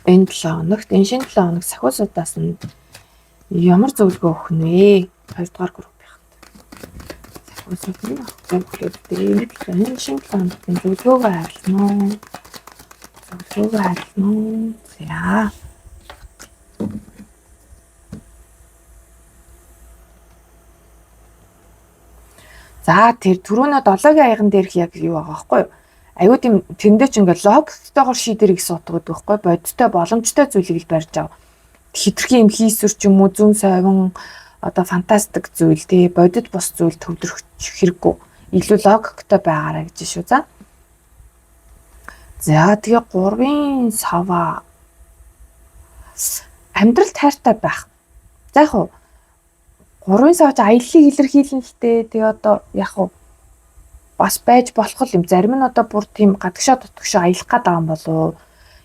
Энэ 7 хоногт энэ шинэ 7 хоног сахиусуудаас нь ямар зөвлөгөө өгөх нь вэ? 2 дугаар групп. Энэ шинэ плантын зөвлөгөөгөө харьлана. За. За тэр түрүүнөө 7-гийн аяган дээрх яг юу байгаа байхгүй юу? Аюу тийм тэндээ ч ингээд логиктойгоор шийдэр их суудгаад байхгүй бодиттой боломжтой зүйлийг л барьж ав. Хитрхи юм хийсвэр ч юм уу зүүн совин одоо фантастик зүйл тий бодит бос зүйл төвлөрөх хэрэггүй. Илүү логиктой байгаарай гэж шүү. За тэгээ 3-ын сава амьдрал тайртай байх. За яг 3 сар аяллыг илэрхийлнэ л дээ. Тэгээ одоо яг уу бас байж болох юм. Зарим нь одоо бүр тийм гадагшаа дутагшаа аялах гээд байгаа юм болов.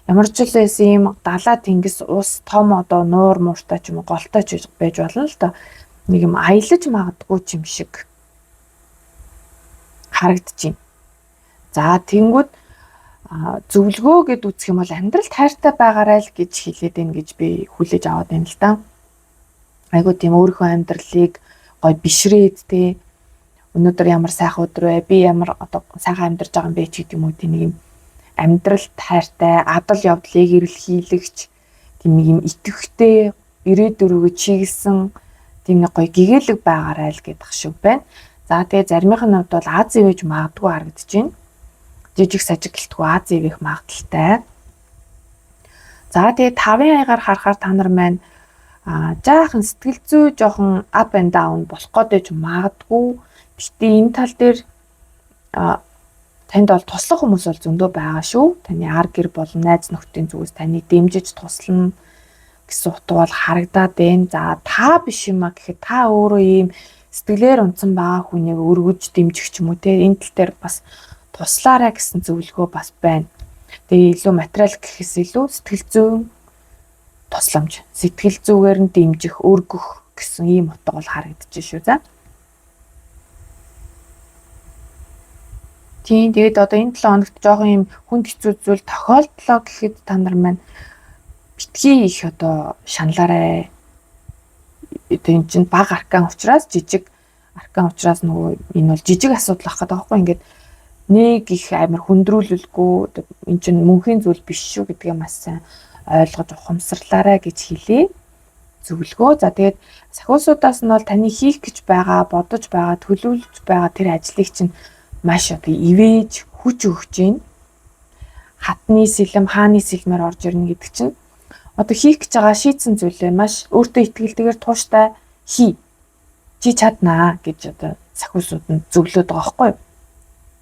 Ямар ч л байсан юм далаа тэнгис ус том одоо нуур мууртай ч юм уу голтой ч байж болно л доо. Нэг юм аялаж магадгүй юм шиг харагдаж байна. За тэнгүүд зөвлөгөө гэд үзэх юм бол амьдралд хайртай байгаарай л гэж хэлээд байна гэж би хүлээж аваад байна л да. Айгуу тийм өөрийнхөө амьдралыг гой бишрээд те өнөөдөр ямар сайхан өдөр вэ? Би ямар одоо сайхан амьдарч байгаа юм бэ ч гэдэг юм уу тийм нэг юм амьдралд хайртай, адал явдлыг эрэлхийлэгч тийм нэг юм итгэвхтэй ирээдүрөө чиглэсэн тийм нэг гоё гэгээлэг байгаарай л гэдэг шиг байна. За тэгээ заримийнх нь хувьд бол Аз ивэж магадгүй харагдаж байна. Жижиг сажиг гэлтгүй Аз ивэх магадaltaй. За тэгээ 5-ын аягаар харахаар та нар маань жаахан сэтгэл зүй жоохон up and down болох гээд магадгүй. Гэхдээ энэ тал дээр танд бол туслах хүмүүс бол зөндөө байгаа шүү. Таны ар гэр болон найз нөхдийн зүгээс таныг дэмжиж туслана гэсэн утга бол харагдаад байна. За та биш юм а гэхэд та өөрөө ийм сэтгэлээр унтсан байгаа хүнийг өргөж дэмжих ч юм уу те энэ тал дээр бас туслаарай гэсэн зөвлөгөө бас байна. Тэгээ илүү материал гэхээс илүү сэтгэл зүйн тусламж, сэтгэл зүгээр нь дэмжих, өргөх гэсэн ийм утга бол харагдаж шүү. За. Тийм тэгээд одоо энэ 7 хоногт жоохон юм хүнд хэцүү зүйл тохиолдлоо гэхэд та нар маань битгий их одоо шаналаарай. Энэ чинь бага аркан учраас жижиг аркан учраас нөгөө энэ бол жижиг асуудал ах гэдэг байхгүй ингээд нэг их амар хүндрүүлэлгүй энэ чинь мөнхийн зүйл биш шүү гэдгээ маш сайн ойлгож ухамсарлаарай гэж хэлээ. Зөвлөгөө. За тэгээд сахиусуудаас нь бол таны хийх гэж байгаа, бодож байгаа, төлөвлөж байгаа тэр ажлыг чинь маш одоо ивэж хүч өгч гин. Хатны сэлэм, хааны сэлмээр орж ирнэ гэдэг чинь одоо хийх гэж байгаа шийдсэн зүйлээ маш өөртөө итгэлтэйгээр тууштай хий. Чи чаднаа гэж одоо сахиусууд нь зөвлөд байгаа байхгүй юу?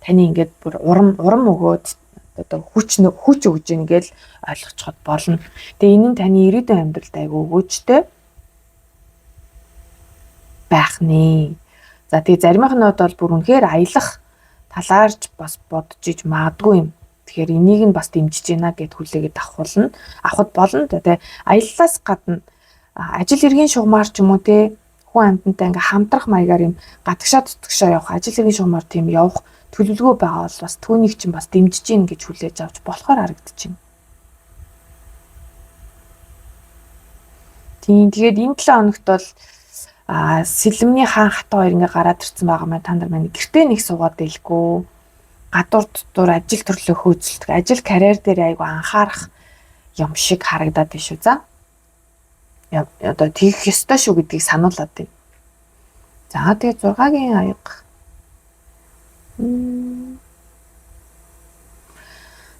Таны ингээд бүр урам өгөөд одоо хүч өгж гин гэж ойлгоцоход болно. Тэгээ энэ нь таны ирээдүйн амьдралд айгүй өгөөжтэй байх нэ. За тэгээ заримийнх нь бол бүр үнэхээр аялах талаарч бас бодож иж магадгүй юм. Тэгэхээр энийг нь бас дэмжиж гинэ гэд хүлээгээд авахд болно. Тэгээ аяллаас гадна ажил эргийн шугамар ч юм уу те хүн амьтантай ингээ хамтрах маягаар юм гадагшаа тутагшаа явах, ажил эргийн шугамар тийм явах төлөвлөгөө байгаа бол бас түүнийг чинь бас дэмжиж гин гэж хүлээж авч болохоор харагдаж байна. Тийм тэгээд энэ 7 хоногт бол сэлэмний хаан хатаа хоёр ингээ гараад ирсэн байгаа маань та нар маань гэртээ нэг суугаад дэлгүү. Гадуур дотор ажил төрлөө хөөцөлдөг, ажил карьер дээр айгу анхаарах юм шиг харагдаад байна шүү. За. Одоо тэгэх ёстой шүү гэдгийг сануулад байна. За тэгээд 6-гийн аяга.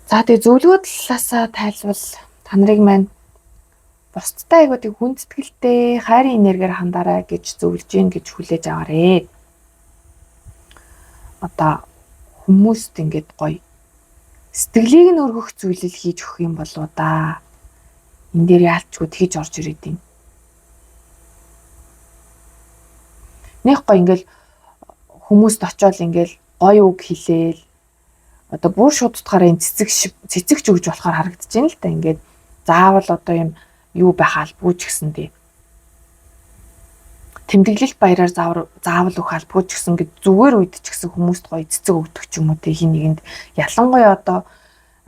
За тэгээд зөвлөгөө талаасаа тайлбал та нарыг маань бусдтай айгуу тэг хүн сэтгэлтэй хайрын энергиэр хандаарай гэж зөвлөж гин гэж хүлээж аваарэ. Одоо хүмүүст ингээд гоё сэтгэлийг нь өргөх зүйлэл хийж өгөх юм болоо да. Энд дээр яалчгүй тэгж орж ирээд юм. Нэг гоё ингээл хүмүүст очиод ингээл гоё үг хэлээл одоо бүр шууд утгаараа энэ цэцэгч өгж болохоор харагдаж байна л да. Ингээд заавал одоо юм юу байх албагүй ч гэсэндээ. Тэмдэглэлт баяраар заавал өгөх албагүй ч гэсэн ингээд зүгээр үед ч гэсэн хүмүүст гоё цэцэг өгдөг ч юм уу те хин нэгэнд ялангуяа одоо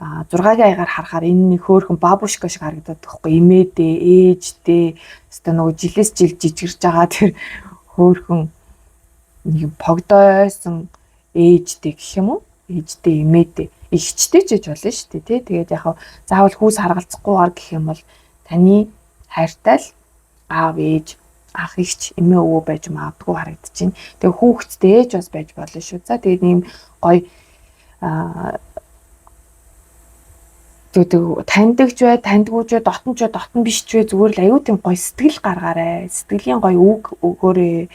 6-гийн аягаар харахаар энэ нэг хөөрхөн бабушка шиг харагдаад байхгүй эмээдээ ээждээ өстой нөгөө жилээс жил жижигэрж байгаа тэр хөөрхөн нэг погдойсон ээждээ гэх юм уу ээждээ эмээдээ ихчтэй ч гэж болно шүү дээ тий. Тэгээд яг заавал хүүс харгалзахгүйгээр гэх юм бол таны хайртай л аав ээж ах ихч эмээ өвөө байж магадгүй харагдаж байна. Тэгээ хүүхэдтэй ээж бас байж болно шүү. За тэгээд ийм гоё тэгээд таньдагч бай, тандгүйч бай, дотнч бай, дотн биш ч бай зүгээр л аюу тийм гоё сэтгэл гаргаарай. Сэтгэлийн гоё үг өгөөрэй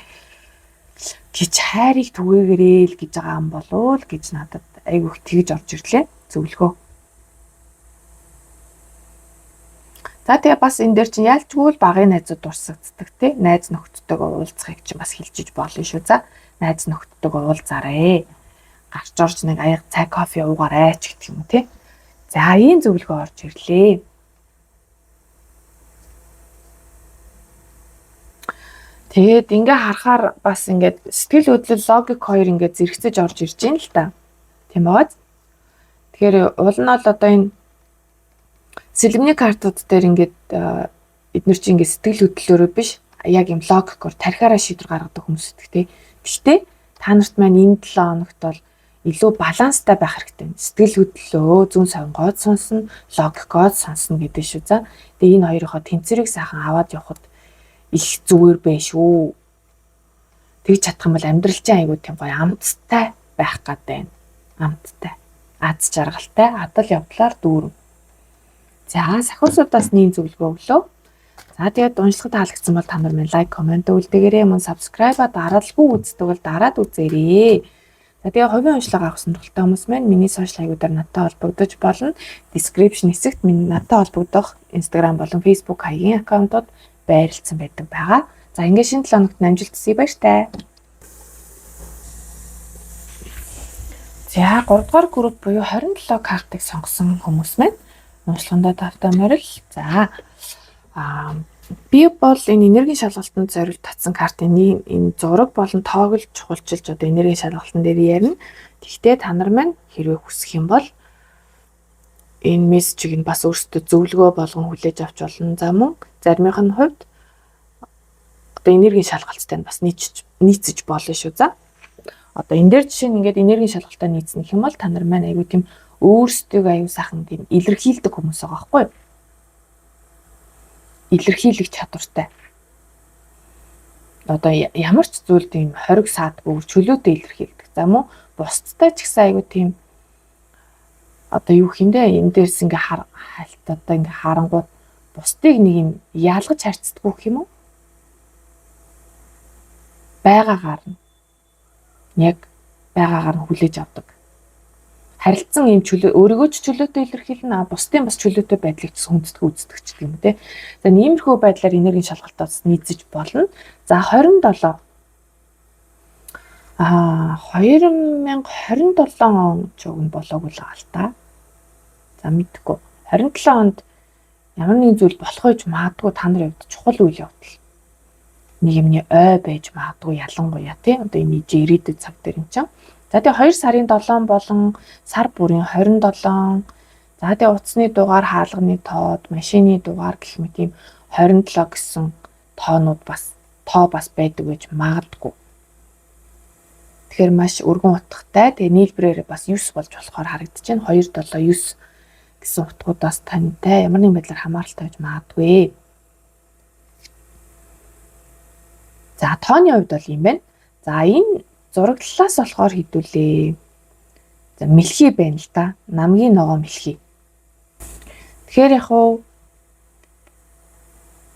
гэж хайрыг түгээгээрэй л гэж байгаа юм болов л гэж надад аюу их тэгж орж ирлээ зөвлөгөө. За тэгээ бас энэ дээр чинь ялчгүй л багын найзууд дурсагддаг тий. Найз нөхдөдөө уулзахыг чинь бас хэлжиж болно шүү. За найз нөхдөдөө уулзаарэ. Гарч орж нэг аяга цай кофе уугаарай ч гэх юм тий. За ийм зөвлөгөө орж ирлээ. Тэгээд ингээ харахаар бас ингээд сэтгэл хөдлөл логик хоёр ингээд зэрэгцэж орж ирж байна л та. Тийм бааз. Тэгэхээр уул нь бол одоо энэ сэлбэний картууд дээр ингээд эдгээр чинь ингээд сэтгэл хөдлөлөөрөө биш яг юм логикоор тархиараа шийдвэр гаргадаг хүмүүс гэдэг тий. Гэхдээ та нарт маань энэ 7 хоногт бол илүү баланстай байх хэрэгтэй. Сэтгэл хөдлөлөө зүүн сонгоод сонсно, логикод сонсно гэдэг шүү. За тэгээ энэ хоёрынхоо тэнцвэрийг сайхан аваад явхад их зүгээр бэ шүү. Тэгж чадах юм бол амьдрал чинь айгүй тийм гоё амттай байх гад байна. Амттай, аз жаргалтай, адал явдлаар дүүрэн. За сахиусуудаас нэм зөвлөгөө өглөө. За тэгээд уншлагад таалагдсан бол та нар минь лайк, комент үлдээгээрэй. Мөн subscribe-а дараалалгүй үздэг бол дараад үзээрэй. За тэгээ хувийн уншлага авах сонирхолтой хүмүүс маань миний сошиал хаягуудаар надтай холбогдож болно. Description хэсэгт миний надтай холбогдох Instagram болон Facebook хаягийн аккаунтууд байрлалцсан байдаг байгаа. За ингээд шинэ 7 хоногт амжилт хүсье баяртай. За 3 дугаар групп буюу 27 картыг сонгосон хүмүүс маань уншлагандаа тавтай морил. За би бол энэ энергийн шалгалтанд зориулж татсан картын энэ зураг болон тоог л чухалчилж одоо энергийн шалгалтын дээр ярина. Тэгвэл та нар маань хэрвээ хүсэх юм бол энэ мессежийг нь бас өөрсдөө зөвлөгөө болгон хүлээж авч болно. За мөн заримынх нь хувьд одоо энергийн шалгалттай нь бас нийцэж болно шүү. За одоо энэ дээр жишээ нь ингээд энергийн шалгалтаа нийцнэ гэх юм бол та нар маань айгүй тийм өөрсдөө аюу сайхан тийм илэрхийлдэг хүмүүс байгаа байхгүй юу? Илэрхийлэх чадвартай. Одоо ямар ч зүйл тийм хориг саадгүй чөлөөтэй илэрхийлдэг. За мөн бусдтай ч гэсэн аюу тийм одоо юу хэмдэ энэ дээрс ингээ хальт одоо ингээ харангууд бусдыг нэг юм яалгаж харьцдаггүй гэх юм уу? Байгаагаар нь яг байгаагаар нь хүлээж авдаг. Харилцан юм чөлөө өөрийгөө ч чөлөөтэй илэрхийлнэ, бусдын бас чөлөөтэй байдлыг хүнддэг үздэг ч гэх юм те. За иймэрхүү байдлаар энергийн шалгалтаас нийцэж болно. За 27 2027 он ч уг нь болоогүй л байгаа л та. За мэдгүй. 27 онд ямар нэгэн зүйл болох гэж магадгүй та нарын хувьд чухал үйл явдал. Нэг юмний ой байж магадгүй ялангуяа тий. Одоо энэ ирээдүйд цаг дээр юм чинь. За тэгээ 2 сарын 7 болон сар бүрийн 27. За тэгээ утасны дугаар, хаалганы тоод, машины дугаар гэх мэт ийм 27 гэсэн тоонууд бас байдаг гэж магадгүй. Тэгэхээр маш өргөн утгатай. Тэгээ нийлбэрээр бас 9 болж болохоор харагдаж байна. 2 7 9 гэсэн утгуудаас тантай ямар нэгэн байдлаар хамааралтай байж магадгүй. За тооны хувьд бол юм байна. За энэ зураглалаас болохоор хэдүүлээ. За мэлхий байна л да. Намгийн ногоо мэлхий. Тэгэхээр яг уу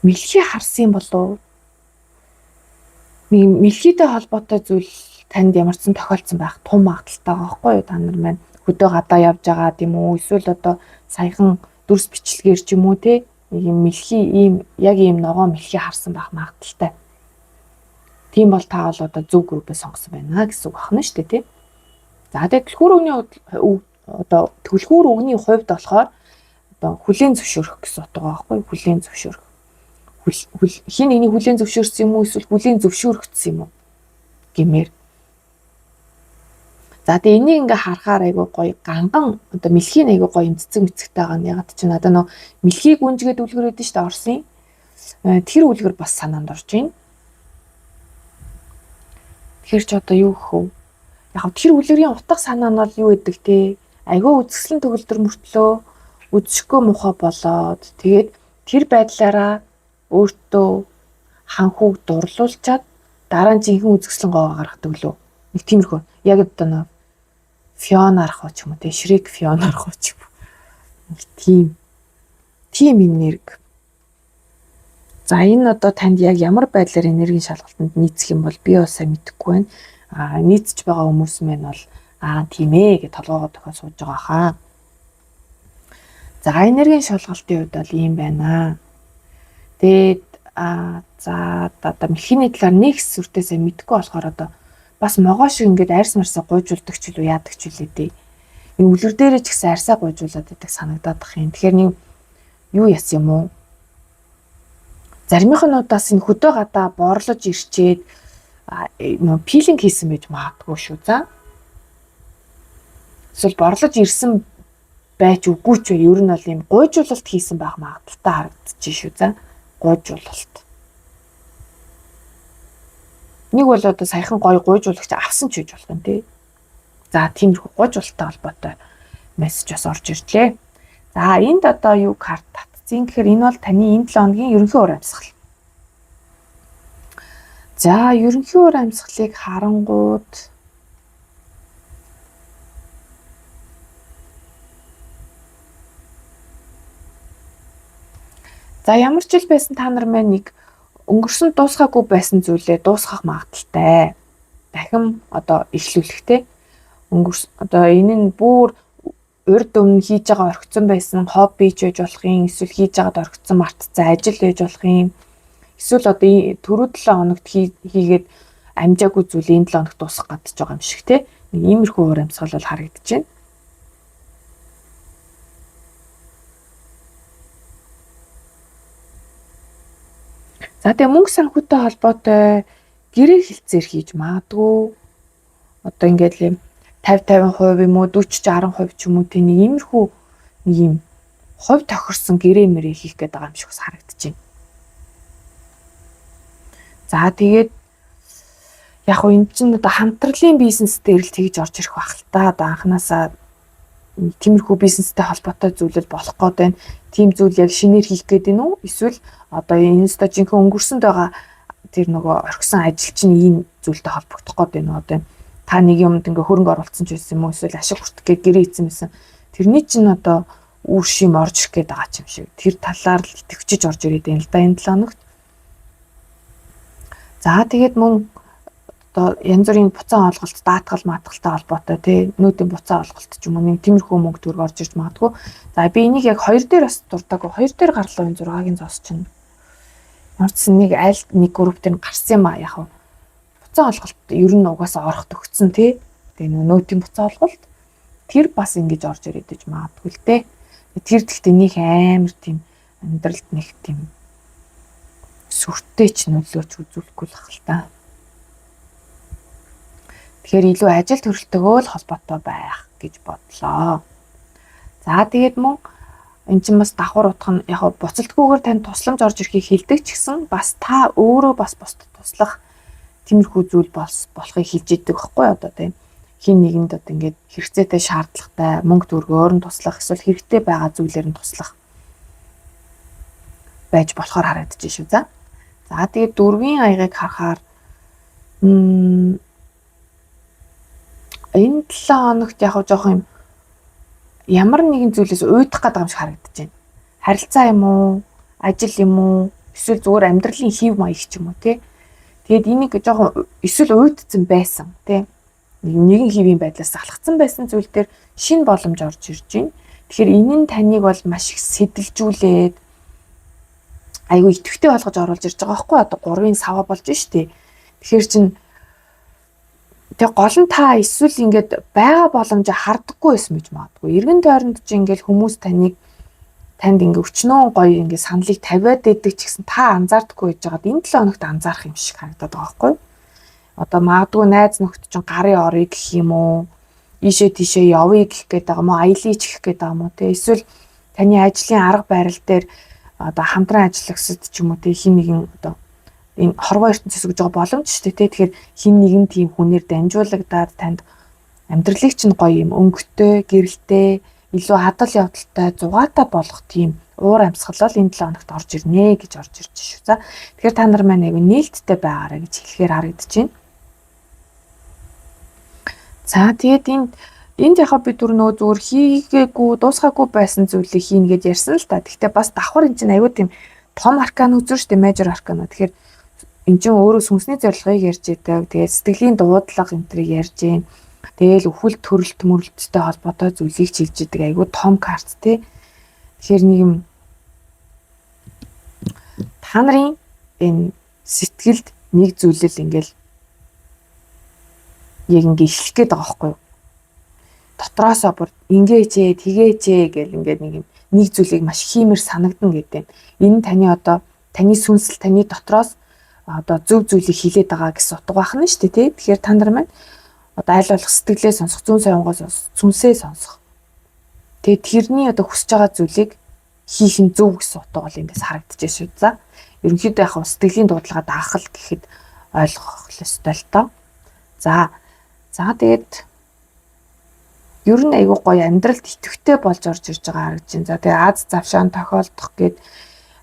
мэлхий харсан болов нэг мэлхийтэй холбоотой зүйл танд ямар ч сан тохиолдсон байх тун магадaltaй байгаа байхгүй юу та нар маань хөдөө гадаа явж байгаа тийм үү эсвэл одоо саяхан дүрс бичлэгээр ч юм уу те нэг юм мэлхий яг ийм ногоо мэлхий харсан байх магадaltaй. Тийм бол та бол одоо зөв группээ сонгосон байна гэсэн үг байна шүү дээ тий. За тэгээд түлхүүр үгний хувьд болохоор одоо хүлээн зөвшөөрөх гэсэн утга байгаа байхгүй хүлээн зөвшөөрөх. Хин нэгний хүлээн зөвшөөрсөн юм уу эсвэл хүлээн зөвшөөрөгдсөн юм уу гэмээр. За тэгээд энийг ингээ харахаар айгүй гоё ганган одоо мэлхий айгүй гоё цэцэг мэцэгтэй байгаа нь ягаад ч надад нөө мэлхийг гүнжгээд үлгэр өгдөн шүү дээ Орсын. Тэр үлгэр бас санаанд орж байна. Тэгэхээр ч одоо юу гэх вэ? Яг тэр үлгэрийн утга санаа нь бол юу гэдэг те? Айгүй үзэсгэлэн төгөлдөр мөртлөө үзшгүй муухай болоод тэгээд тэр байдлаараа өөртөө ханхуг дурлуулчаад дараа нь жинхэнэ үзэсгэлэн гоо гаргадаг лөө. Нэг тиймэрхүү. Яг одоо нөө Фиона арах уу ч юм уу те? Шрек Фиона арах уу ч юм уу. Нэг тийм энерги. За энэ одоо танд яг ямар байдлаар энергийн шалгалтанд нийцэх юм бол би бас сайн мэдэхгүй байна. Нийцэж байгаа хүмүүс маань бол тийм ээ гэж толгоогоо тохиол сууж байгаа хаа. За энергийн шалгалтын хувьд бол ийм байна. Тэгээд за одоо мэлхийний талаар нэг сүртээсээ мэдгүй болохоор одоо бас могоо шиг ингээд арьс марсаа гуйжуулдаг ч үлээ яадаг ч үлээ дээ. Энэ үлгэр дээрээ ч гэсэн арьсаа гуйжуулаад байдаг санагдаад бах юм. Тэгэхээр нэг юу яс юм уу? Заримынхнуудаас энэ хөдөө гадаа борлож ирчээд нөө пилинг хийсэн байж магадгүй шүү. За. Эсвэл борлож ирсэн байж үгүй ч бай. Ер нь бол юм гуйжуулалт хийсэн байх магадaltaй харагдчих шүү. За. Гуйжуулалт. Нэг бол одоо саяхан гоё гуйжуулагч авсан ч гэж болох юм тий. За тиймэрхүү гуйжуулалттай холбоотой мессеж бас орж ирлээ. За энд одоо юу карт татцیں۔ Тэгэхээр энэ бол таны энэ 7 хоногийн ерөнхий уур амьсгал. За ерөнхий уур амьсгалыг харангууд за ямар ч ил байсан та нар маань нэг өнгөрсөн дуусгаагүй байсан зүйлээ дуусгах магадaltaй. Дахин одоо эхлүүлэхтэй. Одоо энэ нь бүр урд өмнө хийж байгаа орхицсон байсан хобби ч байж болох юм, эсвэл хийж байгаад орхицсон мартцсан ажил байж болох юм. Эсвэл одоо түрүү 7 хоногт хийгээд амжаагүй зүйл энэ 7 хоногт дуусгах гадж байгаа юм шиг те. Нэг иймэрхүү уур амьсгал бол харагдаж байна. За тэгээ мөнгө санхүүтэй холбоотой гэрээ хэлцээр хийж магадгүй. Одоо ингээд л 50-50% юм уу 40-60% ч юм уу тэ нэг иймэрхүү нэг юм хувь тохирсон гэрээ мэрээ хийх гээд байгаа юм шиг харагдаж байна. За тэгээд яг хөө энэ чинь одоо хамтралын бизнес дээр л тэгж орж ирэх байх л та. Одоо анханасаа тиймэрхүү бизнестэй холбоотой зүйлэл болох гээд байна. Тийм зүйл яг шинээр хийх гээд байна уу? Эсвэл одоо энэ өстө жинхэнэ өнгөрсөнд байгаа тэр нөгөө орхисон ажил чинь ийм зүйлтэй холбогдох гээд байна уу? Одоо та нэг юмд ингээ хөрөнгө оруулсан ч байсан юм уу? Эсвэл ашиг хүртэх гээд гэрээ хийсэн байсан. Тэрний чинь одоо үр шим орж ирэх гээд байгаа юм шиг. Тэр талаар л итгэвчж орж ирээд байна л да энэ 7 хоногт. За тэгээд мөн одоо янз бүрийн буцаан олголт, даатгал, маатгалтай холбоотой тий нүүдийн буцаан олголт ч юм уу нэг тиймэрхүү мөнгө төгрөг орж ирж магадгүй. За би энийг яг 2 дээр бас дуртаагүй. 2 дээр гарлаа энэ 6-гийн зоос чинь. Ямар ч нэг аль нэг групп дээр гарсан юм а яг хав. Буцаан олголт ер нь угаасаа орох төгцсөн тий. Тэгээ нүүдийн буцаан олголт тэр бас ингэж орж ирээд иж магадгүй л дээ. Тэр гэхдээ нэг амар тийм амьдралд нэг тийм сүртэй ч нөлөөч үзүүлэхгүй л ах л та. Тэгэхээр илүү ажил төрөлтөөгөө л холбоотой байх гэж бодлоо. За тэгээд мөн эн чинь бас давхар утга нь яг буцалтгүйгээр танд тусламж орж ирэхийг хэлдэг ч гэсэн бас та өөрөө бас бусдад туслах тиймэрхүү зүйл болохыг хэлж идэг байхгүй одоо тийм хин нэгэнд одоо ингээд хэрэгцээтэй шаардлагатай мөнгө төгрөгөөр нь туслах эсвэл хэрэгтэй байгаа зүйлээр нь туслах байж болохоор харагдаж шүү. За тэгээд 4-ийн аягийг харахаар энэ 7 хоногт яг жоох юм ямар нэгэн зүйлээс уйдах гэдэг юм шиг харагдаж байна. Харилцаа юм уу, ажил юм уу, эсвэл зүгээр амьдралын хэв маяг ч юм уу тий. Тэгээд энийг жоох эсвэл уйдсан байсан тий. Нэгэн хэвийн байдлаас алхацсан байсан зүйл дээр шинэ боломж орж ирж байна. Тэгэхээр энэ нь таныг бол маш их сэтэлжүүлээд айгүй идэвхтэй болгож оруулж ирж байгаа байхгүй одоо 3-ын сава болж штэ. Тэгэхээр чин тэг гол нь та эсвэл ингээд байгаа боломжоо хардаггүй байсан гэж магадгүй. Эргэн тойронд чи ингээд хүмүүс танд ингээд өчнөө гоё ингээд саналыг тавиад байдаг ч гэсэн та анзаардаггүй байж байгаад энэ 7 хоногт анзаарах юм шиг харагдаад байгаа байхгүй. Одоо магадгүй найз нөхд чинь гарын орё гэх юм уу? Ийшээ тийшээ явъя гэх гээд байгаа юм уу? Аяльж гэх гээд байгаа юм уу? Тэ эсвэл таны ажлын арга барил дээр одоо хамтран ажиллагчид ч юм уу тэ хин нэгэн одоо энэ хорвоо ертөнцөөс гэж байгаа боломж шүү дээ. Тэгэхээр хин нэгэн тийм хүнээр дамжуулагдаад танд амьдралыг чинь гоё юм өнгөтэй, гэрэлтэй, илүү хадал явдалтай, зугаатай болгох тийм уур амьсгал бол энэ 7 хоногт орж ирнэ гэж орж ирж шүү. За тэгэхээр та нар маань аягүй нээлттэй байгаарай гэж хэлэхээр харагдаж байна. За тэгээд энд яхаа би түр нөгөө зүгээр хийгээгүй, дуусгаагүй байсан зүйлийг хийнэ гэж ярьсан л та. Гэхдээ бас давхар энэ чинь аягүй тийм том аркан үзэн шүү дээ, major аркан. Тэгэхээр энэ чинь өөрөө сүнсний зорилгыг ярьж идэг. Тэгээд сэтгэлийн дуудлага энтрийг ярьж гин. Тэгээл өвхөл төрөлт мөрлөлттэй холбоотой зүйлийг чилж идэг. Айгуу том карт тий. Тэгэхээр нэг юм та нарын энэ сэтгэлд нэг зүйлэл ингээл яг ингээ ишлэх гээд байгаа байхгүй юу? Дотроосоо бүр ингээчээ, тэгээчээ гэл ингээд нэг зүйлийг маш хиймэр санагдан гэдэг. Энэ таны одоо таны сүнсэл таны дотроос одоо зөв зүйлийг хийлээд байгаа гэсэн утга байна шүү дээ, тий. Тэгэхээр та нар маань одоо аль болох сэтгэлээ сонсох, зүүн соёнгоос сүнсээ сонсох. Тэгээд тэрний одоо хүсэж байгаа зүйлийг хийх нь зөв гэсэн утга бол эндээс харагдчихэж шүү. За ерөнхийдөө яг сэтгэлийн дуудлагаа даах л гэхэд ойлгох ёстой л доо. За тэгээд ер нь айгүй гоё амьдралд идэвхтэй болж орж ирж байгаа харагдаж байна. За тэгээ аз завшаан тохиолдох гээд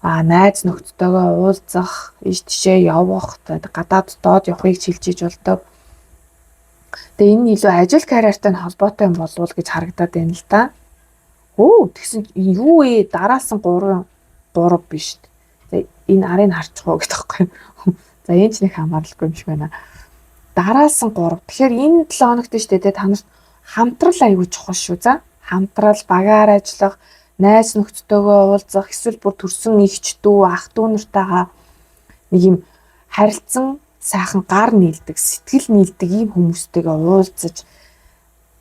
найз нөхдөдөө уулзах, иш тишээ явах, гадаад доод явахыг чилжиж болдог. Тэгээ энэ илүү ажил карьертай нь холбоотой юм болов уу гэж харагдаад байна л да. Тэгсэн юу ээ дараалсан 3 биш. За энэ арыг харчих уу гэдэг байхгүй юу. За энэ ч нэг хамааралгүй юм шиг байна. Дараалсан 3. Тэгэхээр энэ 7 хоногт шүү дээ та нарт хамтрал аягүй чухал шүү. За хамтрал, багаар ажиллах, найз нөхдөдөө уулзах, эсвэл бүр төрсөн ихч дүү, ах дүү нартайгаа нэг юм харилцан сайхан гар нийлдэг, сэтгэл нийлдэг ийм хүмүүстэйгээ уулзаж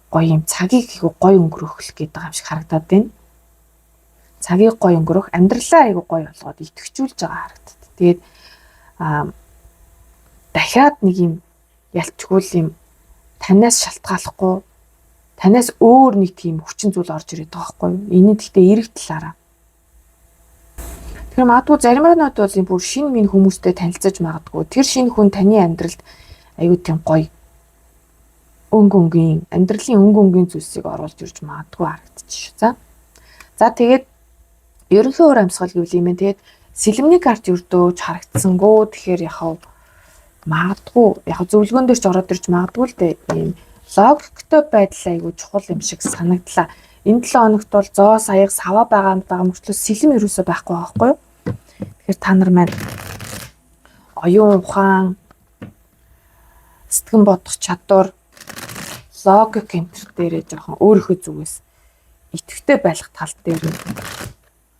гоё юм цагийг гоё өнгөрөөх гээд байгаа юм шиг харагдаад байна. Цагийг гоё өнгөрөх, амьдралаа аягүй гоё болгоод итгэжүүлж байгаа харагдаад. Тэгээд дахиад нэг юм ялчгүй юм танаас шалтгааллахгүй, танаас өөр нэг тийм хүчин зүйл орж ирээд байгаа байхгүй юу? Энэ гэхдээ эрэг талаараа. Тэгэхээр магадгүй заримнууд бол бүр шинэ минь хүмүүстэй танилцаж магадгүй. Тэр шинэ хүн таны амьдралд аюу тийм гоё өнгийн амьдралын өнгийн зүйлсийг оруулж ирж магадгүй харагдчих. За тэгээд ерөнхий уур амьсгал гэвэл юм ээ. Тэгээд сэлэмний карт өрдөөж харагдсангөө тэгэхээр яхав магадгүй зөвлөгөөн дээр ч ороод ирж магадгүй л дээ. Ийм логиктой байдал аягүй чухал юм шиг санагдлаа. Энэ 7 хоногт бол зоо саяг саваа байгаа мөртлөө сэлэм ерөөсөө байхгүй байгаа байхгүй юу? Тэгэхээр та нар маань оюун ухаан, сэтгэн бодох чадвар, логик энтер дээрээ жоохон өөрийнхөө зүгээс идэвхтэй байх тал дээр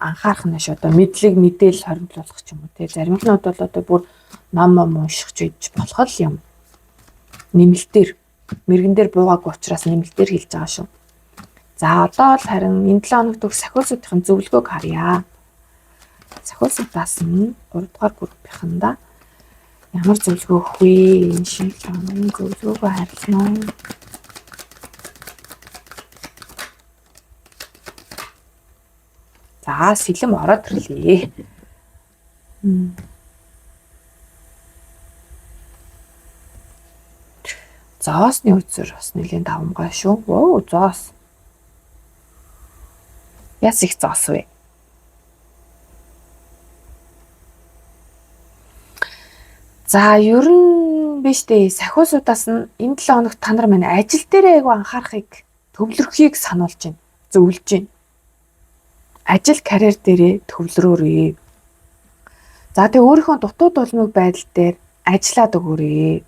анхаарах нь одоо мэдээлэл хоримтлуулах ч юм уу тий. Заримнууд бол одоо бүр ном унших ч үйдж болох л юм. Нэмэлтээр мэрэгэн дээр буугаагүй учраас нэмэлтээр хэлж байгаа шүү. За одоо бол харин энэ 7 хоногт сахиусуудын зөвлөгөөг харъя. Сахиусуудаас нь 3 дугаар группийнхэндээ ямар зөвлөгөө өгөх вэ? Энэ шинэ зөвлөгөөгөө харьцана. За сэлэм ороод ирлээ. Зоосны үзэр бас нэлийн давмгай шүү. Зоос. Яс их зоос вэ? За ер нь биш дээ. Сахиусуудаас нь энэ 7 хоногт та нар маань ажил дээр айгу анхаарахыг төвлөрөхийг сануулж байна. Зөвлөж байна. Ажил карьер дээрээ төвлөрөөрэй. За тэгээ өөрийнхөө дутуу дулмыг байдал дээр ажиллаад өгөөрэй.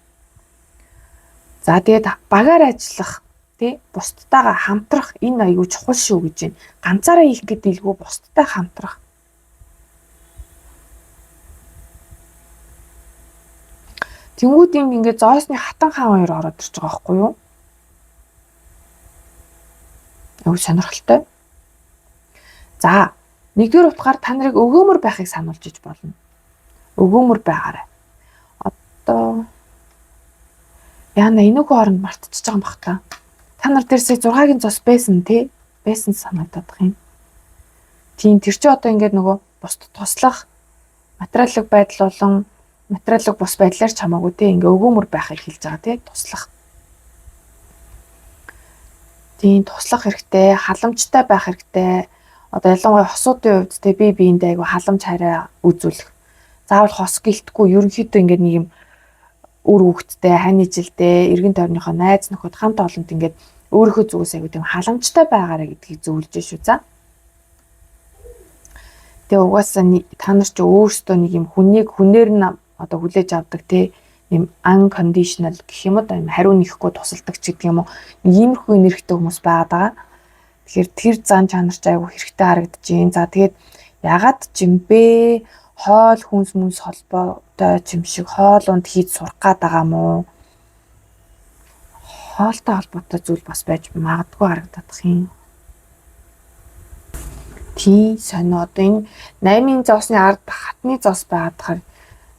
За тэгээд багаар ажиллах, тий бусдтайгаа хамтрах энэ аягүй чухал шүү гэж байна. Ганцаараа хийх гэдэг илгүй бусдтай хамтрах. Тэнгүүд юм ингээд зоосны хатан хаан хоёр ороод ирж байгаа байхгүй юу? Аягүй сонирхолтой. За, нэгдүгээр утгаар та нарыг өгөөмөр байхыг сануулж иж болно. Өгөөмөр байгаарай. Одоо яана энэгүй хооронд мартчихж байгаа юм бах та. Та нар дээрсээ 6-гийн цус байсан тий? Байсан санагдаад байгаа юм. Тийм тэр чи одоо ингээд нөгөө бусд туслах материалын байдал болон материалын бус байдлаар ч хамаагүй тий ингээ өгөөмөр байхыг хэлж байгаа тий туслах. Тийм туслах хэрэгтэй, халамжтай байх хэрэгтэй. Одоо ялангуяа хосуудын хувьд те би биендээ айгу халамж хараа үзүүлэх. Заавал хос гэлтгүй ерөнхийдөө ингээд нэг юм үр хөвгттэй, хань ижилдээ, эргэн тойрныхоо найз нөхөд хамт олонд ингээд өөрийнхөө зүгээс айгу тийм халамжтай байгаарэ гэдгийг зөвлөж шүү. За. Тэгээ угаасаа та нар ч өөрсдөө нэг юм хүнээр нь одоо хүлээж авдаг те юм unconditional гэх юм уу хариу нэхгүй тусалдаг ч гэдэг юм уу. Иймэрхүү нэрхтэй хүмүүс байгаад байгаа. Тэгэхээр тэр зан чанарч айгүй хэрэгтэй харагдаж байна. За тэгээд ягаад ч юм бэ? Хоол хүнс мүнс холбоотой юм шиг хоол унд хийж сурах гээд байгаа мó? Хоолтой холбоотой зүйл бас байж магадгүй харагдах юм. Тийм сонио одоо энэ 8-ын зоосны ард хатны зоос байгаад хахаар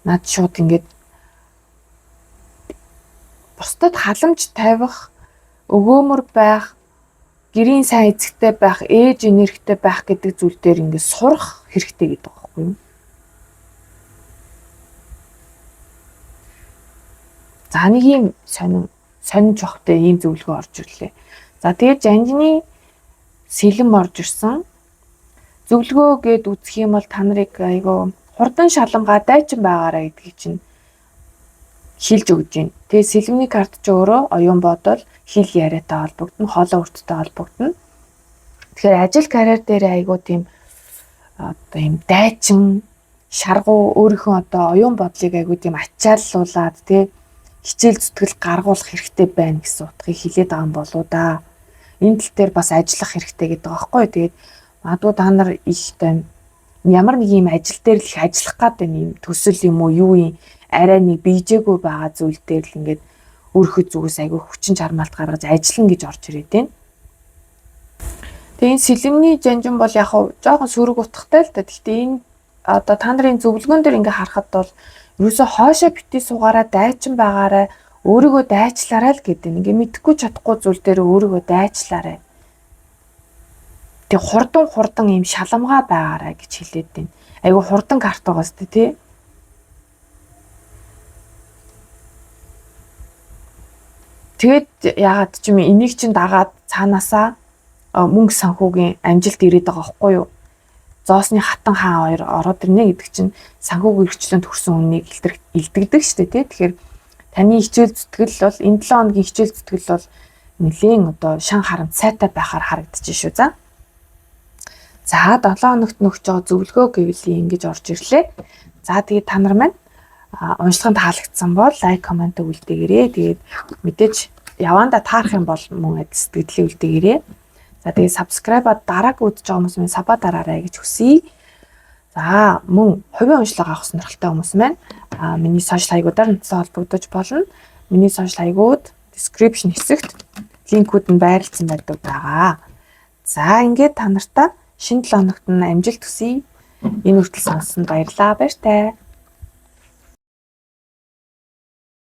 над шууд ингээд бусдад халамж тавих, өгөөмөр байх, гэрийн сайн эзэгтэй байх, ээж энергитэй байх гэдэг зүйл дээр ингээд сурах хэрэгтэй гэдэг байхгүй юу? За нэг юм сонинж бахтай ийм зөвлөгөө орж ирлээ. За тэгээд жанжны сэлэм орж ирсэн. Зөвлөгөө гэд үзэх юм бол та нарыг айгүй хурдан шалангаа дайчин байгаараа гэдгийг чинь хэлж өгж байна. Тэгээ сэлэмний карт ч өөрөө оюун бодол, хэл яриатай холбогдно, хоолой үрттэй холбогдно. Тэгэхээр ажил карьер дээр айгүй тийм одоо юм дайчин, шаргуу өөрийнхөө одоо оюун бодлыг айгүй тийм ачааллуулаад тий хичээл зүтгэл гаргуулах хэрэгтэй байна гэсэн утгыг хэлээд байгаа юм болоо да. Энэ тал дээр бас ажиллах хэрэгтэй гэдэг байгаа байхгүй. Тэгээд магадгүй та нар их тань ямар нэг юм ажил дээр л их ажиллах гэдэг юм төсөл юм уу юу юм арай нэг бийжээгүй байгаа зүйл дээр л ингээд өөрийнхөө зүгээс айгүй хүчин чармаалт гаргаж ажиллана гэж орж ирээд байна. Тэгээ энэ сэлэмний жанжин бол яг хав жоохон сүрэг утгатай л да. Гэхдээ энэ одоо та нарын зөвлөгөөн дээр ингээ харахад бол ерөөсө хоошоо битгий суугаараа дайчин байгаарай, өөрийгөө дайчлаарай л гэдэг. Ингээ мэдхгүй чадахгүй зүйл дээр өөрийгөө дайчлаарай. Тэг хурдан ийм шаламгаа байгаарай гэж хэлээд байна. Айгу хурдан карт байгаас тий. Тэгээд ягаад ч юм энийг чинь дагаад цаанаасаа мөнгө санхүүгийн амжилт ирээд байгаа байхгүй юу? Зоосны хатан хаан хоёр ороод ирнэ гэдэг чинь санхүүгийн эрхчлэн төрсэн хүнийг илтгэдэг шүү дээ тий. Тэгэхээр таны хичээл зүтгэл бол энэ 7 хоногийн хичээл зүтгэл бол нэлээд одоо шан харамт сайтай байхаар харагдаж шүү за. За 7 хоногт нөгж байгаа зөвлөгөө гэвэл ингэж орж ирлээ. За тэгээд та нар маань уншлаганд таалагдсан бол лайк, комент үлдээгээрэй. Тэгээд мэдээж яванда таарах юм бол мөн сэтгэлээ үлдээгээрэй. За тэгээд subscribe-аад дарааг үзэж байгаа хүмүүс минь саба дараарай гэж хүсье. За мөн хувийн уншлага авах сонирхолтой хүмүүс маань миний сошиал хаягуудаар нэвтрүүлэн холбогдож болно. Миний сошиал хаягууд description хэсэгт линкүүд нь байрлсан байдаг байгаа. За ингээд та нартай шинэ 7 хоногт нь амжилт хүсье. Энэ хүртэл сонссонд баярлалаа. Баяртай.